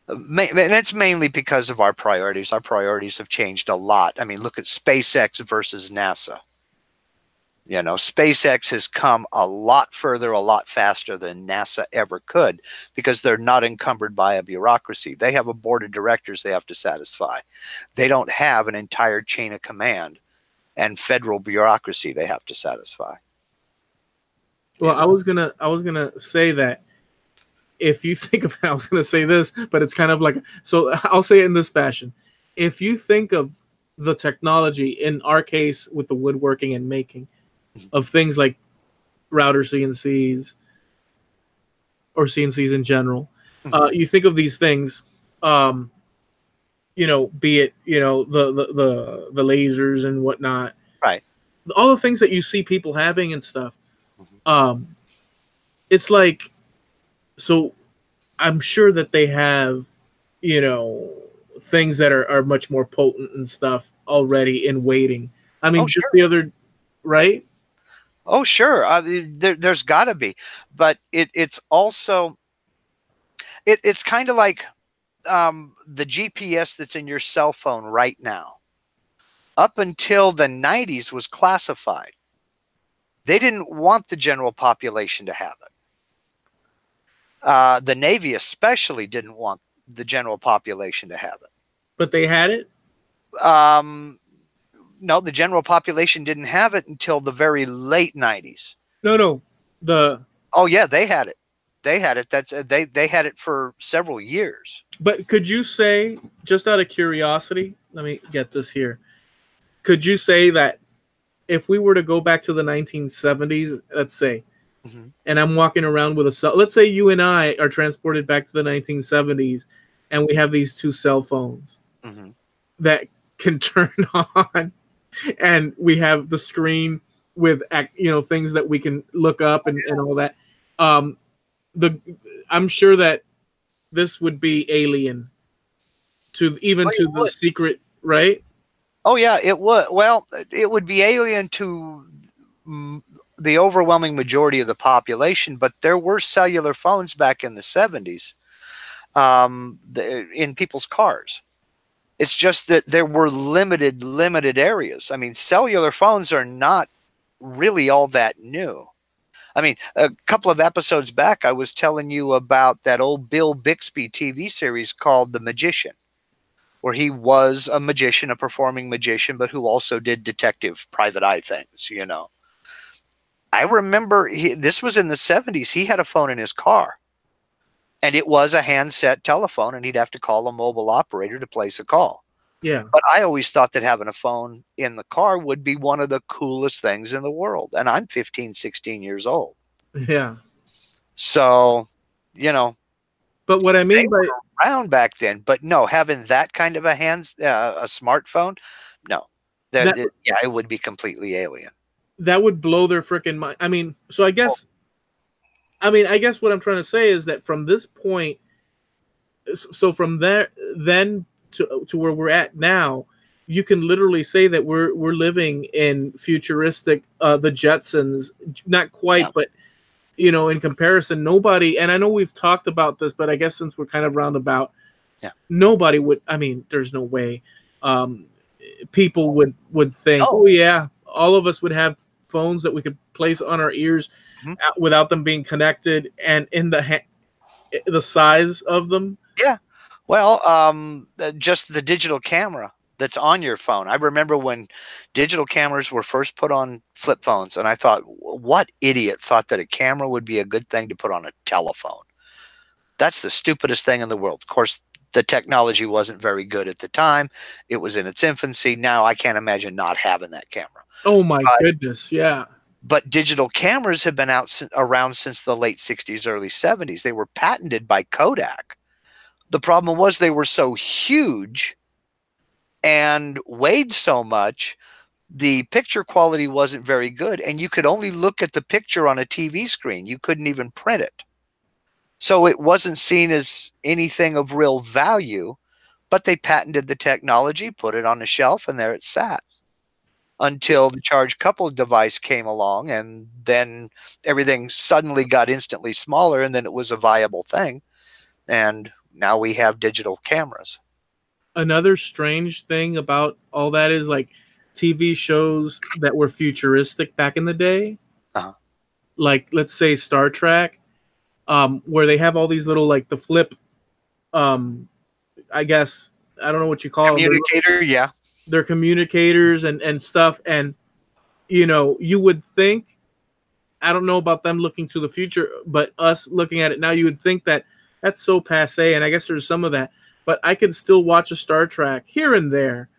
and it's mainly because of our priorities. Our priorities have changed a lot. I mean, look at SpaceX versus NASA. You know, SpaceX has come a lot further, a lot faster than NASA ever could, because they're not encumbered by a bureaucracy. They have a board of directors they have to satisfy. They don't have an entire chain of command and federal bureaucracy they have to satisfy. Well, I was gonna say that if you think of, I was gonna say this, but it's kind of like, so I'll say it in this fashion. If you think of the technology, in our case with the woodworking and making of things like router CNCs or CNCs in general, you think of these things, you know, be it, you know, the lasers and whatnot, right? All the things that you see people having and stuff. It's like, so I'm sure that they have, you know, things that are much more potent and stuff already in waiting. I mean, just the other, right? Oh, sure. There's got to be, but it's also it's kind of like the GPS that's in your cell phone right now. Up until the 90s was classified. They didn't want the general population to have it. The Navy especially didn't want the general population to have it. But they had it? No, the general population didn't have it until the very late 90s. No. Oh yeah, they had it. They had it. They had it for several years. But could you say, just out of curiosity, let me get this here. Could you say that if we were to go back to the 1970s, let's say, and I'm walking around with a cell, let's say you and I are transported back to the 1970s, and we have these two cell phones that can turn on, and we have the screen with, you know, things that we can look up and all that. I'm sure that this would be alien to even to the secret, right? Oh yeah, it would. Well, it would be alien to the overwhelming majority of the population, but there were cellular phones back in the 70s in people's cars. It's just that there were limited areas. I mean, cellular phones are not really all that new. I mean, a couple of episodes back, I was telling you about that old Bill Bixby TV series called The Magician, where he was a magician, a performing magician, but who also did detective private eye things, you know. I remember this was in the 70s. He had a phone in his car, and it was a handset telephone, and he'd have to call a mobile operator to place a call. Yeah. But I always thought that having a phone in the car would be one of the coolest things in the world. And I'm 15, 16 years old. Yeah. So, you know, but what I they mean by were around back then, but no, having that kind of a smartphone, no, that yeah, it would be completely alien. that would blow their freaking mind. I mean, so I guess what I'm trying to say is that from this point, so from there then to where we're at now, you can literally say that we're living in futuristic the Jetsons, not quite, Yeah. but you know, in comparison, nobody, and I know we've talked about this, but I guess since we're kind of roundabout, Yeah. nobody would, I mean, there's no way people would think, No. oh yeah, all of us would have phones that we could place on our ears without them being connected and in the size of them. Yeah. Well, just the digital camera that's on your phone. I remember when digital cameras were first put on flip phones, and I thought, what idiot thought that a camera would be a good thing to put on a telephone? That's the stupidest thing in the world. Of course, the technology wasn't very good at the time. It was in its infancy. Now I can't imagine not having that camera. Oh my goodness, yeah. But digital cameras have been around since the late 60s, early 70s. They were patented by Kodak. The problem was they were so huge and weighed so much, the picture quality wasn't very good, and you could only look at the picture on a TV screen. You couldn't even print it. So it wasn't seen as anything of real value, but they patented the technology, put it on the shelf, and there it sat until the charge coupled device came along, and then everything suddenly got instantly smaller, and then it was a viable thing. And now we have digital cameras. Another strange thing about all that is like TV shows that were futuristic back in the day, like let's say Star Trek, where they have all these little like the flip, I guess I don't know what you call communicator, them. Yeah, they're communicators and stuff, and you know, you would think, I don't know about them looking to the future, but us looking at it now, you would think that that's so passe, and I guess there's some of that. But I can still watch a Star Trek here and there,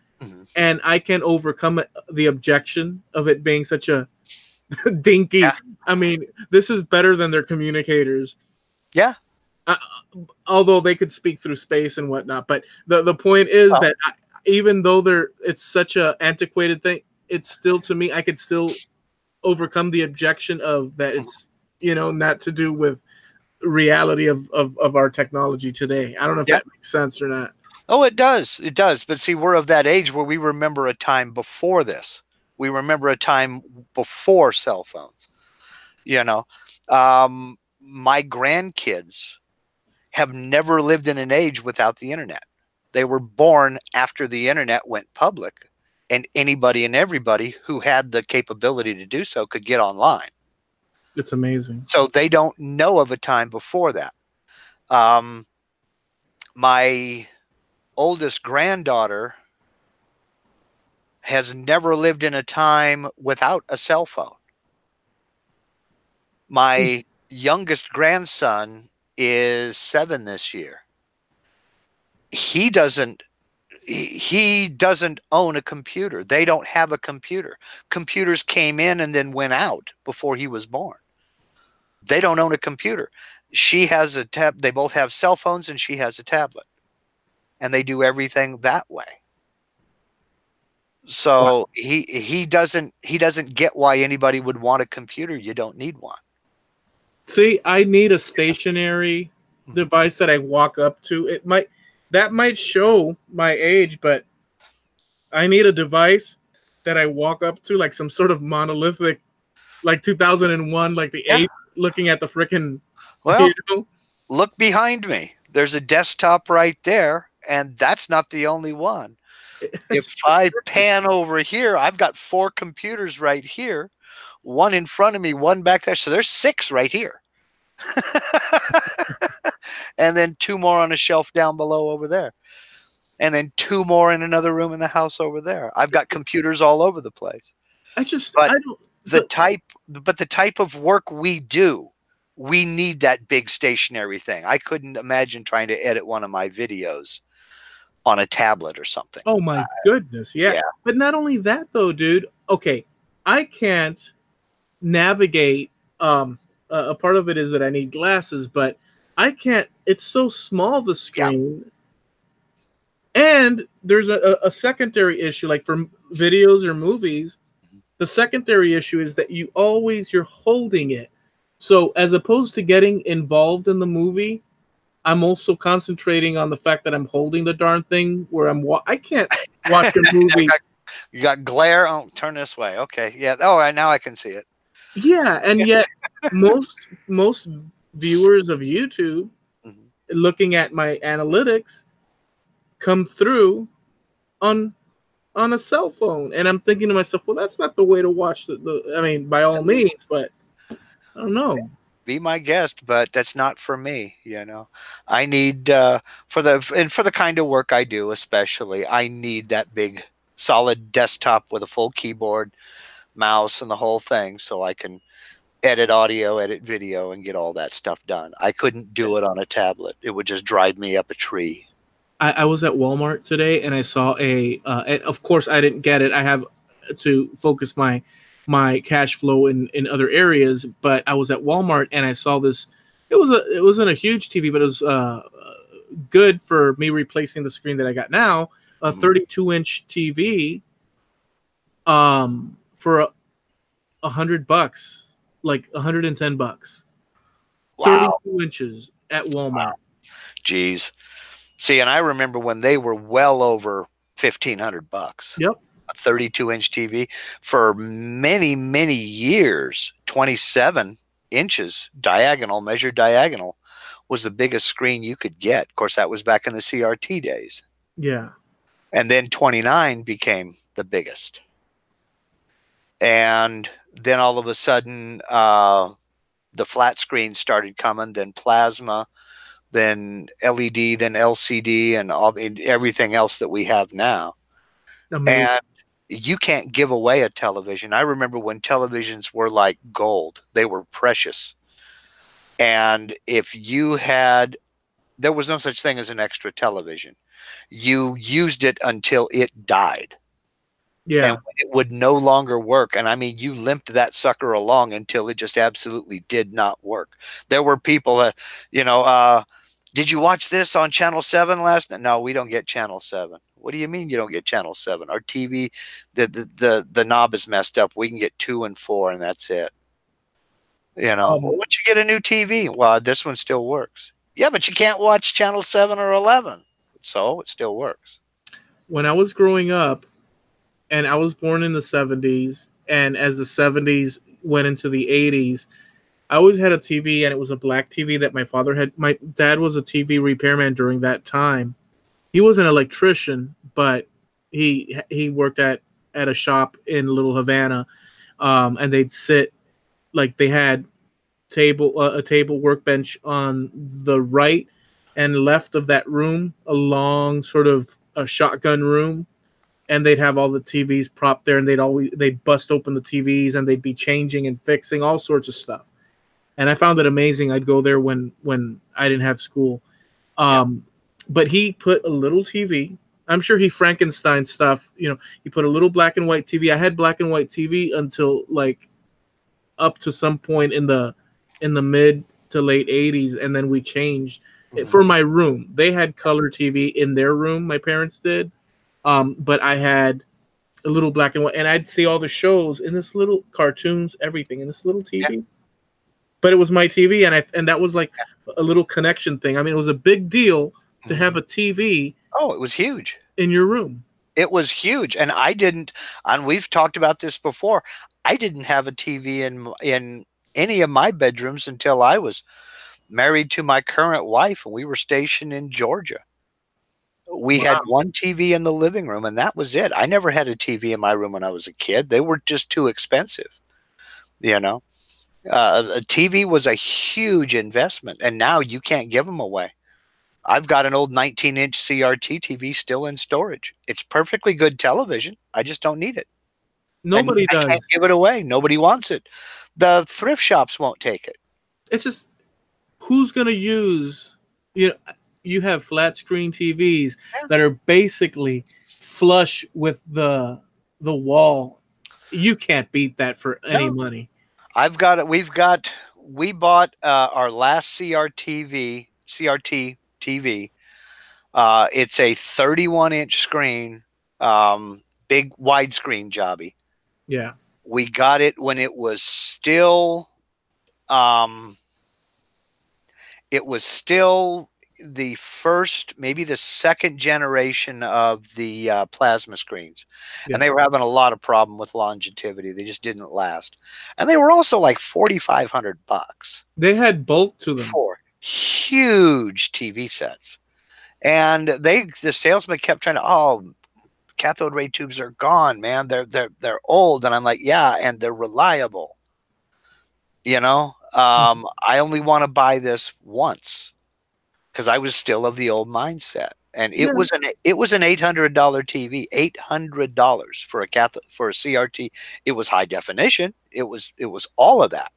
and I can overcome the objection of it being such a dinky. Yeah. I mean, this is better than their communicators. Yeah. Although they could speak through space and whatnot. But the point is that even though it's such a antiquated thing, it's still, to me, I could still overcome the objection of that it's, you know, not to do with reality of our technology today. I don't know if that makes sense or not. Oh, it does. It does. But see, we're of that age where we remember a time before this. We remember a time before cell phones. You know, my grandkids have never lived in an age without the internet. They were born after the internet went public, and anybody and everybody who had the capability to do so could get online. It's amazing. So they don't know of a time before that. My oldest granddaughter has never lived in a time without a cell phone. My youngest grandson is 7 this year. He doesn't own a computer. They don't have a computer. Computers came in and then went out before he was born. They don't own a computer. She has a they both have cell phones, and she has a tablet, and they do everything that way. So he doesn't get why anybody would want a computer. You don't need one. See, I need a stationary device that I walk up to. That might show my age, but I need a device that I walk up to, like some sort of monolithic, like 2001, like the ape looking at the frickin'. Well, you know? Look behind me. There's a desktop right there, and that's not the only one. If I pan over here, I've got 4 computers right here, one in front of me, one back there. So there's 6 right here. And then 2 more on a shelf down below over there. And then 2 more in another room in the house over there. I've got computers all over the place. the type of work we do, we need that big stationary thing. I couldn't imagine trying to edit one of my videos on a tablet or something. Oh my goodness, yeah. Yeah. But not only that though, dude. Okay, I can't navigate. A part of it is that I need glasses, but I can't. It's so small, the screen. And there's a secondary issue, like for videos or movies. The secondary issue is that you're holding it. So as opposed to getting involved in the movie, I'm also concentrating on the fact that I'm holding the darn thing. Where I can't watch a movie. You got glare. Oh, turn this way. Okay, yeah. Oh, right now I can see it. Yeah, and yet most viewers of YouTube, looking at my analytics, come through on a cell phone, and I'm thinking to myself, well, that's not the way to watch the I mean, by all means, but I don't know. Be my guest, but that's not for me. You know, I need for the kind of work I do, especially, I need that big solid desktop with a full keyboard, mouse, and the whole thing, so I can edit audio, edit video, and get all that stuff done. I couldn't do it on a tablet. It would just drive me up a tree. I was at Walmart today, and I saw and of course I didn't get it. I have to focus my cash flow in other areas, but I was at Walmart and I saw this. It wasn't a huge TV, but it was good for me replacing the screen that I got now. A 32-inch TV, for $100, like $110. Wow. 32 inches at Walmart. Wow. Jeez. See, and I remember when they were well over $1,500. Yep. A 32-inch TV for many, many years. 27 inches diagonal, measured diagonal, was the biggest screen you could get. Of course, that was back in the CRT days. Yeah. And then 29 became the biggest. And then all of a sudden, the flat screen started coming, then plasma, then LED, then LCD, and everything else that we have now. Amazing. And you can't give away a television. I remember when televisions were like gold. They were precious. And if you there was no such thing as an extra television. You used it until it died. Yeah. And it would no longer work. And I mean, you limped that sucker along until it just absolutely did not work. There were people that, did you watch this on Channel 7 last night? No, we don't get Channel 7. What do you mean you don't get Channel 7? Our TV, the knob is messed up. We can get 2 and 4, and that's it. Once you get a new TV, well, this one still works. Yeah, but you can't watch Channel 7 or 11. So it still works. When I was growing up, and I was born in the 70s, and as the 70s went into the 80s, I always had a TV, and it was a black TV that my father had. My dad was a TV repairman during that time. He was an electrician, but he worked at a shop in Little Havana, and they'd sit, like they had a table workbench on the right and left of that room, a long sort of a shotgun room. And they'd have all the TVs propped there, and they'd bust open the TVs, and they'd be changing and fixing all sorts of stuff. And I found it amazing. I'd go there when I didn't have school. But he put a little TV. I'm sure he Frankenstein stuff. He put a little black and white TV. I had black and white TV until like up to some point in the mid to late 80s, and then we changed for my room. They had color TV in their room. My parents did. But I had a little black and white, and I'd see all the shows in this little cartoons, everything in this little TV. Yeah. But it was my TV, and that was like a little connection thing. I mean, it was a big deal to have a TV. Oh, it was huge in your room. It was huge, and I didn't. And we've talked about this before. I didn't have a TV in any of my bedrooms until I was married to my current wife, and we were stationed in Georgia. We had one TV in the living room, and that was it. I never had a TV in my room when I was a kid. They were just too expensive. A TV was a huge investment, and now you can't give them away. I've got an old 19-inch CRT TV still in storage. It's perfectly good television. I just don't need it. Nobody I does. can't give it away. Nobody wants it. The thrift shops won't take it. It's just who's going to use, you know, you have flat screen TVs Yeah. that are basically flush with the wall. You can't beat that for any No. money. I've got it. We bought our last CRT TV. It's a 31-inch screen, big widescreen jobby. Yeah. We got it when it was still um, the first, maybe the second generation of the plasma screens. Yeah. And they were having a lot of problem with longevity. They just didn't last. And they were also like $4,500 They had bulk to them. for huge TV sets. And the salesman kept trying to, oh, cathode ray tubes are gone, man. They're old. And I'm like, yeah, and they're reliable. You know, I only want to buy this once because I was still of the old mindset. And it was an $800 TV, $800 for a CRT. It was high definition. It was all of that,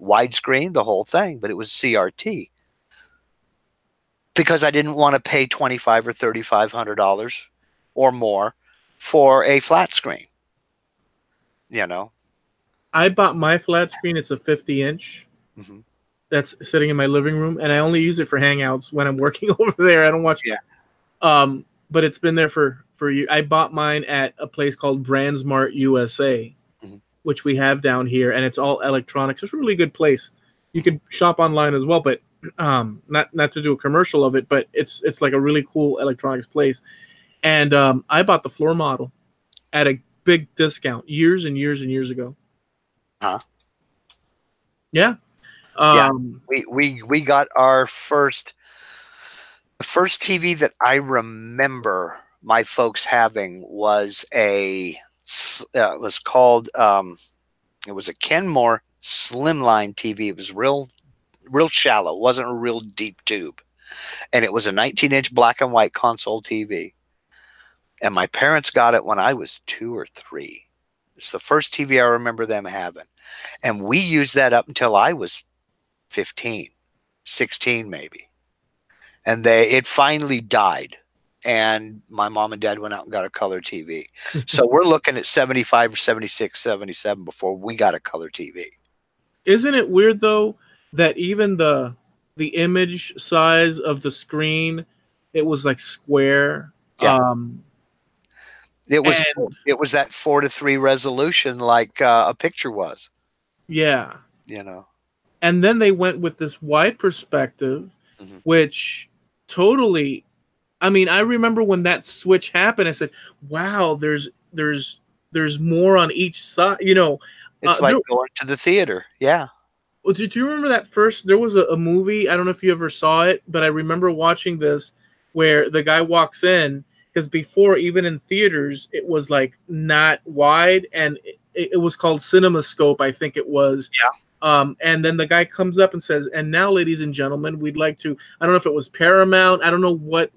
widescreen, the whole thing, but it was CRT. Because I didn't want to pay $2,500 or $3,500 or more for a flat screen. You know, I bought my flat screen. It's a 50-inch. mm-hmm. That's sitting in my living room, and I only use it for hangouts when I'm working over there. I don't watch. Yeah. But it's been there for you. I bought mine at a place called Brandsmart USA, mm-hmm. which we have down here, and it's all electronics. It's a really good place. You could shop online as well, but not to do a commercial of it, but it's like a really cool electronics place. And I bought the floor model at a big discount years and years and years ago. Huh? Yeah. We got our the first TV that I remember my folks having was it was called it was a Kenmore Slimline TV. It was real shallow. It wasn't a real deep tube. And it was a 19-inch black and white console TV. And my parents got it when I was 2 or 3. It's the first TV I remember them having. And we used that up until I was 15, 16 maybe. And it finally died. And my mom and dad went out and got a color TV. So we're looking at 75 or 76, 77 before we got a color TV. Isn't it weird though that even the image size of the screen, it was like square. Yeah. It was that 4:3 resolution like a picture was. Yeah. You know. And then they went with this wide perspective, mm-hmm. which totally, I mean, I remember when that switch happened, I said, wow, there's more on each side, you know. It's like going to the theater. Yeah. Well, do you remember that first? There was a movie. I don't know if you ever saw it, but I remember watching this where the guy walks in, because before, even in theaters, it was like not wide, and it was called CinemaScope, I think it was. Yeah. And then the guy comes up and says, "And now, ladies and gentlemen, we'd like to." I don't know if it was Paramount. I don't know what,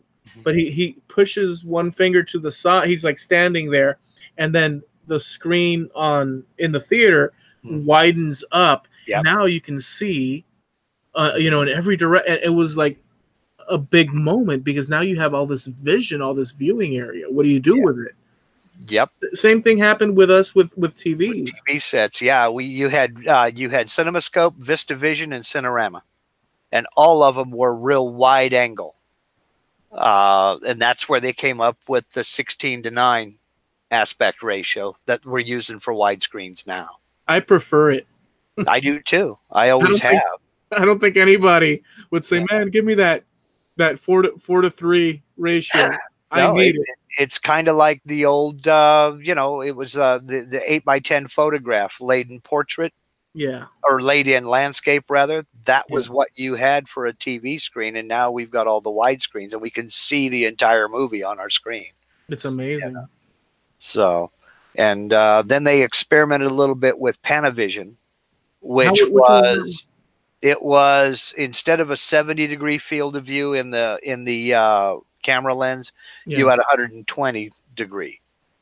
but he pushes one finger to the side. He's like standing there, and then the screen in the theater widens up. Yep. Now you can see, you know, in every direction. It was like a big moment because now you have all this vision, all this viewing area. What do you do with it? Yep. Same thing happened with us with TVs. With TV sets, yeah. You had CinemaScope, VistaVision, and Cinerama, and all of them were real wide angle. And that's where they came up with the 16:9 aspect ratio that we're using for widescreens now. I prefer it. I do too. I always have. I don't think anybody would say, "Man, give me that 4:3 ratio." No, I need it. It's kind of like the old, you know, it was the 8x10 photograph laid in portrait. Yeah. Or laid in landscape, rather. That was what you had for a TV screen, and now we've got all the widescreens, and we can see the entire movie on our screen. It's amazing. Yeah. So, and then they experimented a little bit with Panavision, which was instead of a 70-degree field of view in the camera lens, you had 120 degree.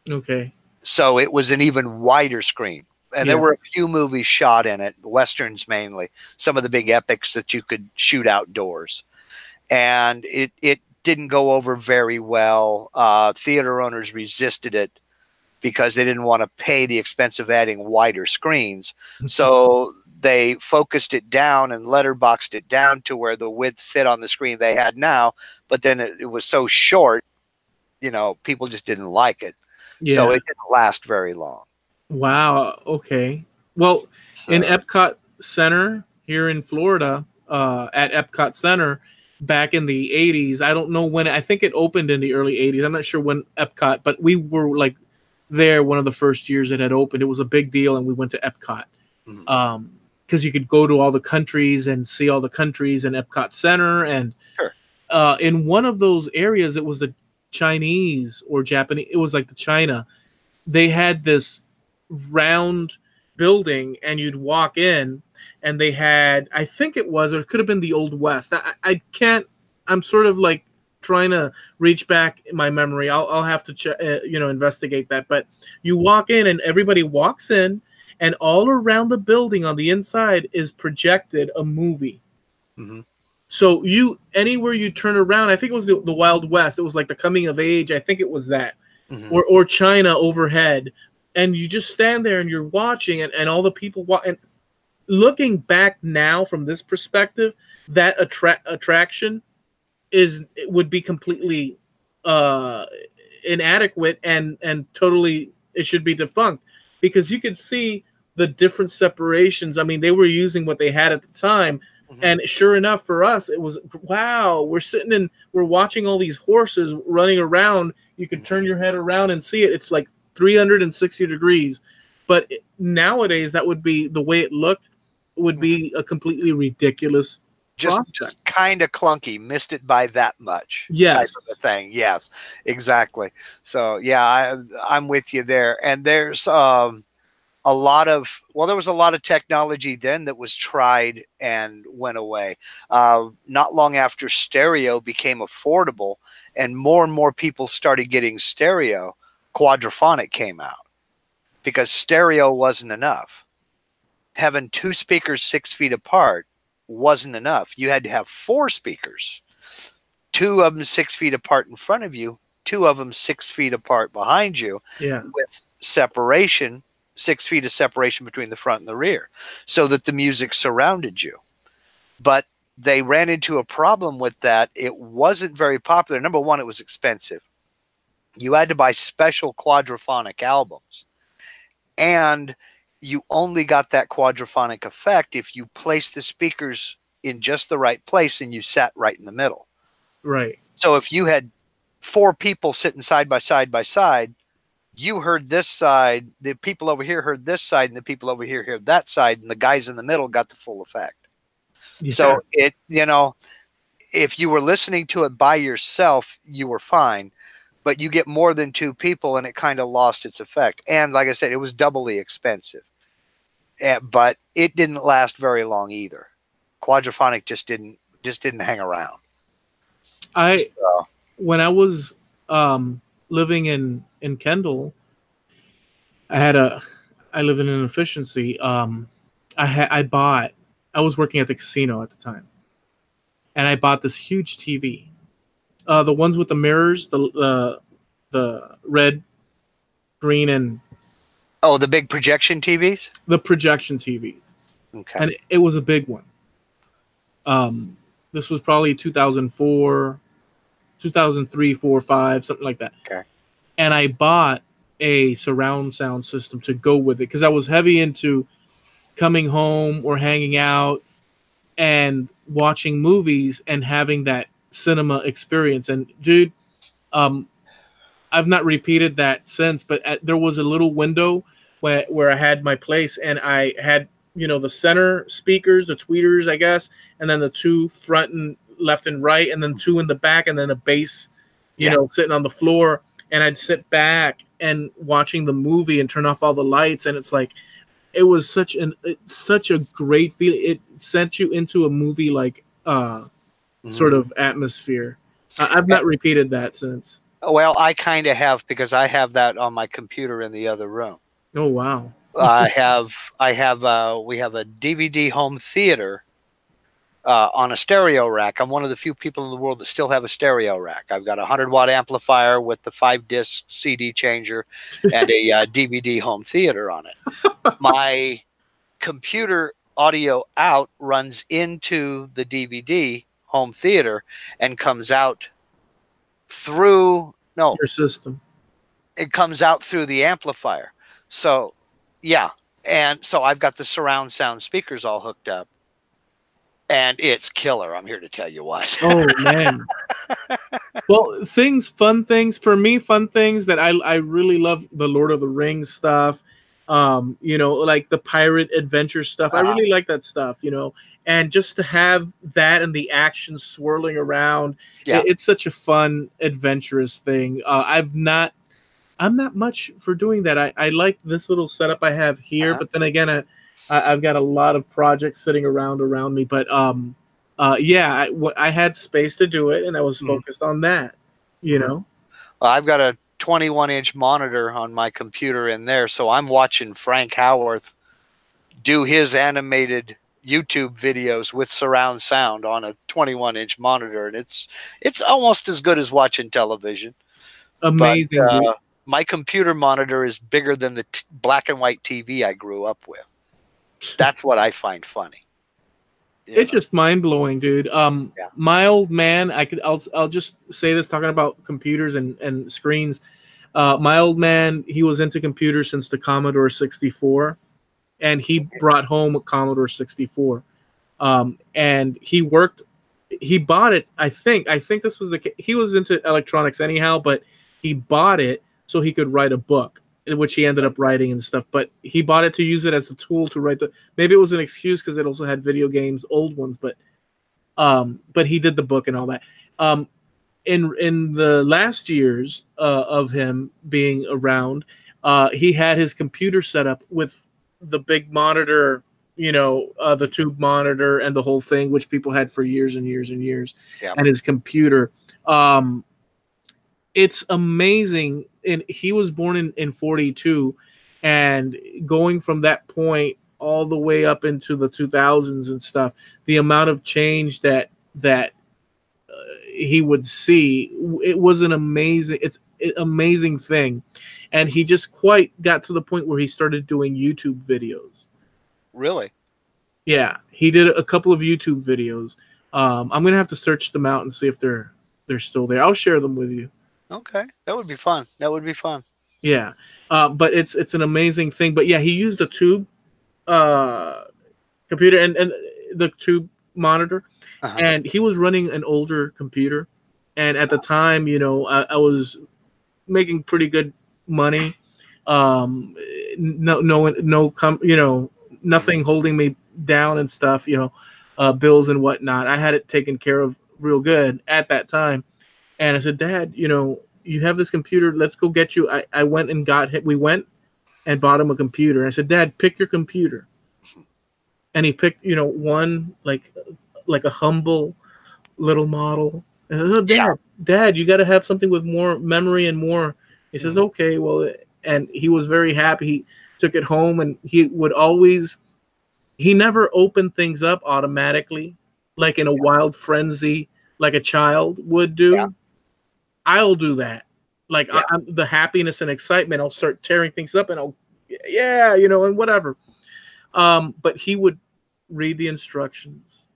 Okay. So it was an even wider screen. And there were a few movies shot in it, Westerns mainly, some of the big epics that you could shoot outdoors. And it didn't go over very well. Theater owners resisted it because they didn't want to pay the expense of adding wider screens. So they focused it down and letterboxed it down to where the width fit on the screen they had now. But then it was so short, you know, people just didn't like it. Yeah. So it didn't last very long. Wow. Okay. Well, in Epcot Center here in Florida, at Epcot Center back in the 80s, I don't know when, I think it opened in the early 80s. I'm not sure when Epcot, but we were like there one of the first years it had opened. It was a big deal, and we went to Epcot. Because you could go to all the countries and see all the countries in Epcot Center. And in one of those areas, it was the Chinese or Japanese, it was like the China. They had this round building, and you'd walk in, and they had, I think it was, or it could have been the Old West. I can't, I'm sort of like trying to reach back in my memory. I'll have to investigate that. But you walk in, and everybody walks in, and all around the building on the inside is projected a movie. So anywhere you turn around, I think it was the Wild West. It was like the Coming of Age. I think it was that, or China overhead. And you just stand there and you're watching, and all the people walk. And looking back now from this perspective, that attraction would be completely inadequate and totally, it should be defunct, because you could see the different separations. I mean, they were using what they had at the time. And sure enough, for us, it was, wow, we're watching all these horses running around. You can turn your head around and see it. It's like 360 degrees. But nowadays, that would be the way it looked, would be a completely ridiculous just kind of clunky, missed it by that much. Yes. Type of a thing. Yes, exactly. So yeah, I'm with you there. And there's there was a lot of technology then that was tried and went away. Not long after stereo became affordable and more people started getting stereo, quadraphonic came out, because stereo wasn't enough. Having two speakers 6 feet apart wasn't enough. You had to have 4 speakers, 2 of them 6 feet apart in front of you, 2 of them 6 feet apart behind you, with separation, 6 feet of separation between the front and the rear, so that the music surrounded you. But they ran into a problem with that. It wasn't very popular. Number one, it was expensive. You had to buy special quadraphonic albums, and you only got that quadraphonic effect if you placed the speakers in just the right place and you sat right in the middle. Right. So if you had 4 people sitting side by side, you heard this side, the people over here heard this side, and the people over here heard that side, and the guys in the middle got the full effect. Yeah. So if you were listening to it by yourself, you were fine. But you get more than 2 people, and it kind of lost its effect. And like I said, it was doubly expensive. But it didn't last very long either. Quadraphonic just didn't hang around. When I was living in Kendall, I lived in an efficiency. I was working at the casino at the time, and I bought this huge TV. The ones with the mirrors, the red, green, and the big projection TVs. The projection TVs. Okay. And it was a big one. This was probably 2004, 2003, 4, 5, something like that. Okay. And I bought a surround sound system to go with it, because I was heavy into coming home or hanging out and watching movies and having that cinema experience. And dude, I've not repeated that since, but there was a little window where I had my place, and I had, the center speakers, the tweeters, I guess, and then the 2 front and left and right, and then 2 in the back, and then a bass, sitting on the floor. And I'd sit back and watching the movie and turn off all the lights, and it's like, it was such a great feeling. It sent you into a movie like sort of atmosphere. I've not repeated that since. Well, I kind of have, because I have that on my computer in the other room. Oh wow. We have a DVD home theater on a stereo rack. I'm one of the few people in the world that still have a stereo rack. I've got a 100-watt amplifier with the 5-disc CD changer and a DVD home theater on it. My computer audio out runs into the DVD home theater and comes out through Your system. it comes out through the amplifier. So yeah, and so I've got the surround sound speakers all hooked up, and it's killer. I'm here to tell you what. Oh man. Well, fun things for me, fun things that I really love, the Lord of the Rings stuff. You know, like the pirate adventure stuff. I really like that stuff, you know. And just to have that and the action swirling around, Yeah. it's such a fun, adventurous thing. I'm not much for doing that. I like this little setup I have here, but then again, I've got a lot of projects sitting around me. But yeah, I had space to do it, and I was focused on that. You know, I've got a 21-inch monitor on my computer in there, so I'm watching Frank Howarth do his animated YouTube videos with surround sound on a 21-inch monitor, and it's almost as good as watching television. amazing. But, my computer monitor is bigger than the black and white TV I grew up with. That's what I find funny. It's just mind blowing, dude. My old man, I'll just say this, talking about computers and screens. My old man, he was into computers since the Commodore 64, and he brought home a Commodore 64. And he bought it. I think this was he was into electronics anyhow, but he bought it so he could write a book, which he ended up writing and stuff. But he bought it to use it as a tool to write maybe it was an excuse because it also had video games, old ones, but he did the book and all that. In the last years of him being around, he had his computer set up with the big monitor, you know, the tube monitor and the whole thing, which people had for years and years and years, and his computer. It's amazing. And he was born in 42, and going from that point all the way up into the 2000s and stuff, the amount of change that he would see, it was an amazing thing. And he just quite got to the point where he started doing YouTube videos. Really? Yeah, he did a couple of YouTube videos. I'm gonna have to search them out and see if they're still there. I'll share them with you. Okay, that would be fun. That would be fun. Yeah, but it's an amazing thing. But yeah, he used a tube computer and the tube monitor, and he was running an older computer. And at the time, you know, I was making pretty good money. You know, nothing holding me down and stuff. You know, bills and whatnot. I had it taken care of real good at that time. And I said, Dad, you know, you have this computer. Let's go get you. I went and we went and bought him a computer. I said, Dad, pick your computer. And he picked, you know, one like a humble little model. And I said, Dad, you got to have something with more memory and more. He says, okay, well, and he was very happy. He took it home, and he never opened things up automatically, like in a wild frenzy, like a child would do. Yeah. I'll do that. Like I'm the happiness and excitement, I'll start tearing things up, and you know, and whatever. But he would read the instructions.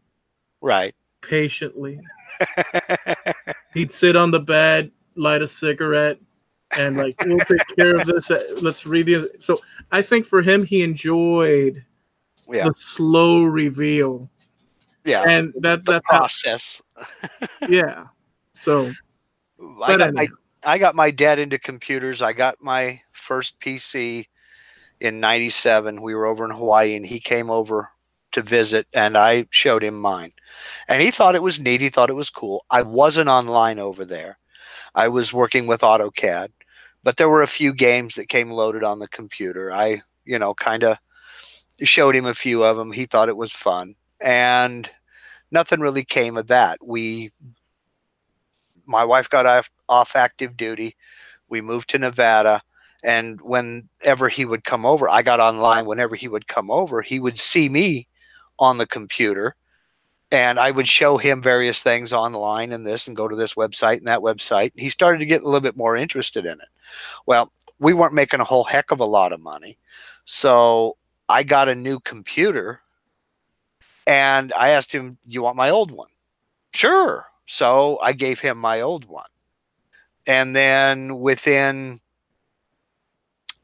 Right. Patiently. He'd sit on the bed, light a cigarette, and like, we'll take care of this. Let's read the. So I think for him, he enjoyed the slow reveal. Yeah, and that's process. Yeah. So I got my dad into computers. I got my first PC in '97. We were over in Hawaii, and he came over to visit, and I showed him mine, and he thought it was neat. He thought it was cool. I wasn't online over there. I was working with AutoCAD, but there were a few games that came loaded on the computer. I, you know, kind of showed him a few of them. He thought it was fun, and nothing really came of that. My wife got off active duty. We moved to Nevada. And whenever he would come over, I got online. Whenever he would come over, he would see me on the computer, and I would show him various things online and this, and go to this website and that website. He started to get a little bit more interested in it. Well, we weren't making a whole heck of a lot of money. So I got a new computer, and I asked him, "You want my old one?" Sure. So I gave him my old one. And then within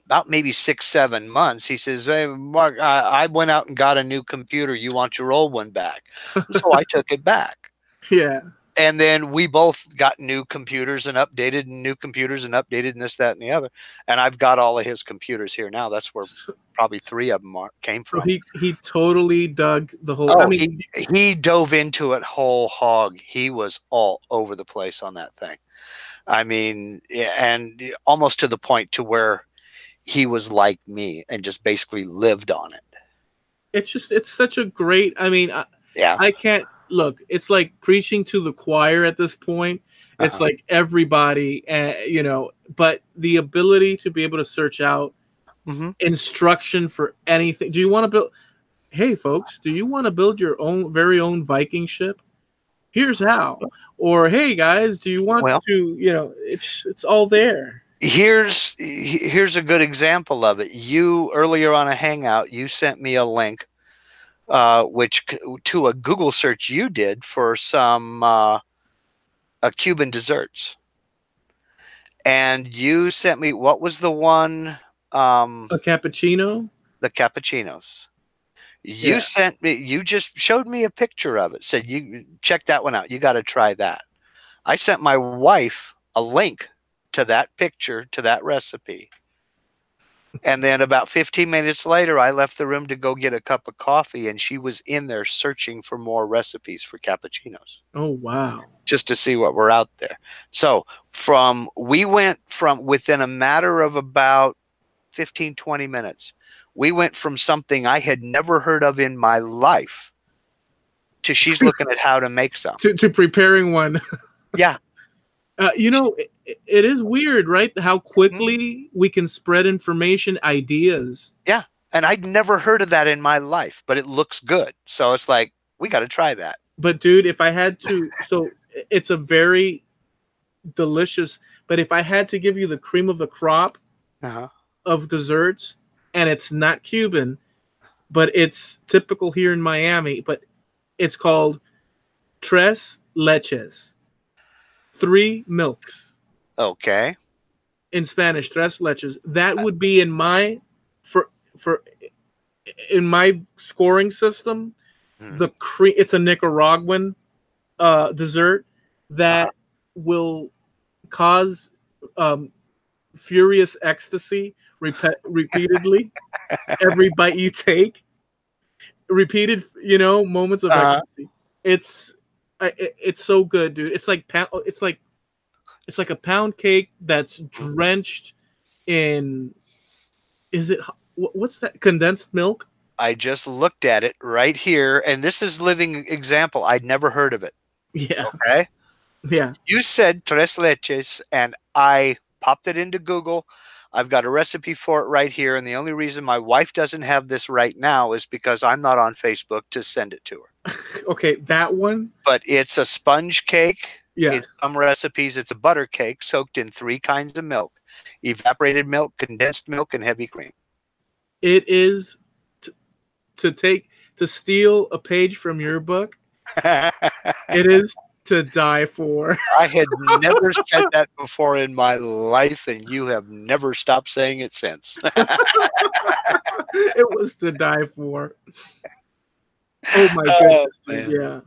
about maybe 6, 7 months, he says, "Hey, Mark, I went out and got a new computer. You want your old one back?" So I took it back. Yeah. And then we both got new computers and updated, and new computers and updated, and this, that, and the other. And I've got all of his computers here now. That's where probably 3 of them came So from. he totally dug the whole. Oh, I mean, he dove into it whole hog. He was all over the place on that thing. I mean, and almost to the point to where he was like me and just basically lived on it. it's such a great. I mean, Yeah. I can't look. It's like preaching to the choir at this point. It's like everybody, but the ability to be able to search out instruction for anything. Do you want to build? Hey, folks, do you want to build your own very own Viking ship? Here's how. Or hey, guys, do you want to? It's all there. Here's a good example of it. You earlier on a Hangout, you sent me a link, which to a Google search you did for some Cuban desserts, and you sent me, what was the one? A cappuccino. The cappuccinos. You sent me. You just showed me a picture of it. Said, "You check that one out. You got to try that." I sent my wife a link to that picture, to that recipe. And then about 15 minutes later, I left the room to go get a cup of coffee, and she was in there searching for more recipes for cappuccinos. Oh, wow. Just to see what were out there. So we went from within a matter of about 15, 20 minutes, we went from something I had never heard of in my life to she's looking at how to make some. to preparing one. Yeah. It is weird, right? How quickly we can spread information, ideas. Yeah. And I'd never heard of that in my life, but it looks good. So it's like, we got to try that. But dude, if I had to, so it's a very delicious, but if I had to give you the cream of the crop of desserts, and it's not Cuban, but it's typical here in Miami, but it's called tres leches. 3 milks. Okay. In Spanish, tres leches. That would be in my in my scoring system. The cream. It's a Nicaraguan dessert that will cause furious ecstasy repeatedly. Every bite you take, repeated, moments of ecstasy. It's so good, dude. It's like a pound cake that's drenched in. Is it? What's that? Condensed milk? I just looked at it right here, and this is living example. I'd never heard of it. Yeah. Okay. Yeah. You said tres leches, and I popped it into Google. I've got a recipe for it right here, and the only reason my wife doesn't have this right now is because I'm not on Facebook to send it to her. Okay, that one. But it's a sponge cake. Yeah. In some recipes, it's a butter cake soaked in 3 kinds of milk: evaporated milk, condensed milk, and heavy cream. It is to steal a page from your book. It is to die for. I had never said that before in my life, and you have never stopped saying it since. It was to die for. Oh my goodness! Yeah,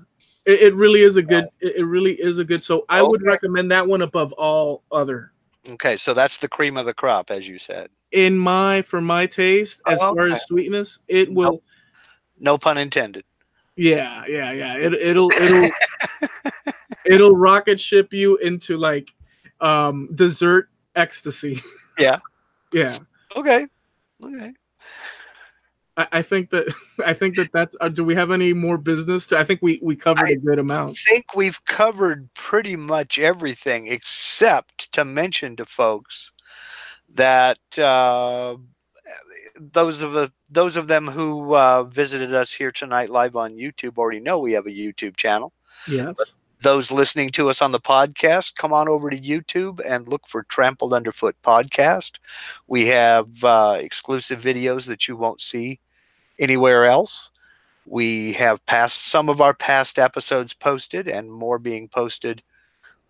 it really is a good. It really is a good. So I would recommend that one above all other. Okay, so that's the cream of the crop, as you said. For my taste, as far as sweetness, it will. No pun intended. Yeah. It'll rocket ship you into like dessert ecstasy. Yeah. Yeah. Okay. I think that I think that that's. Do we have any more business? I think we covered a good amount. I think we've covered pretty much everything, except to mention to folks that those of them who visited us here tonight live on YouTube already know we have a YouTube channel. Yes. But those listening to us on the podcast, come on over to YouTube and look for Trampled Underfoot Podcast. We have exclusive videos that you won't see anywhere else. We have some of our past episodes posted, and more being posted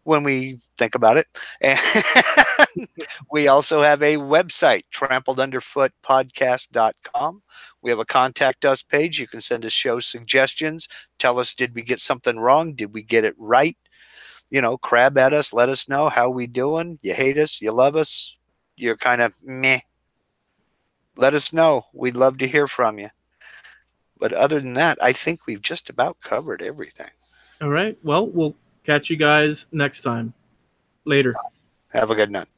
when we think about it. And we also have a website, trampledunderfootpodcast.com. We have a contact us page. You can send us show suggestions. Tell us, did we get something wrong? Did we get it right? You know, crab at us. Let us know how we doing. You hate us. You love us. You're kind of meh. Let us know. We'd love to hear from you. But other than that, I think we've just about covered everything. All right. Well, we'll catch you guys next time. Later. Have a good night.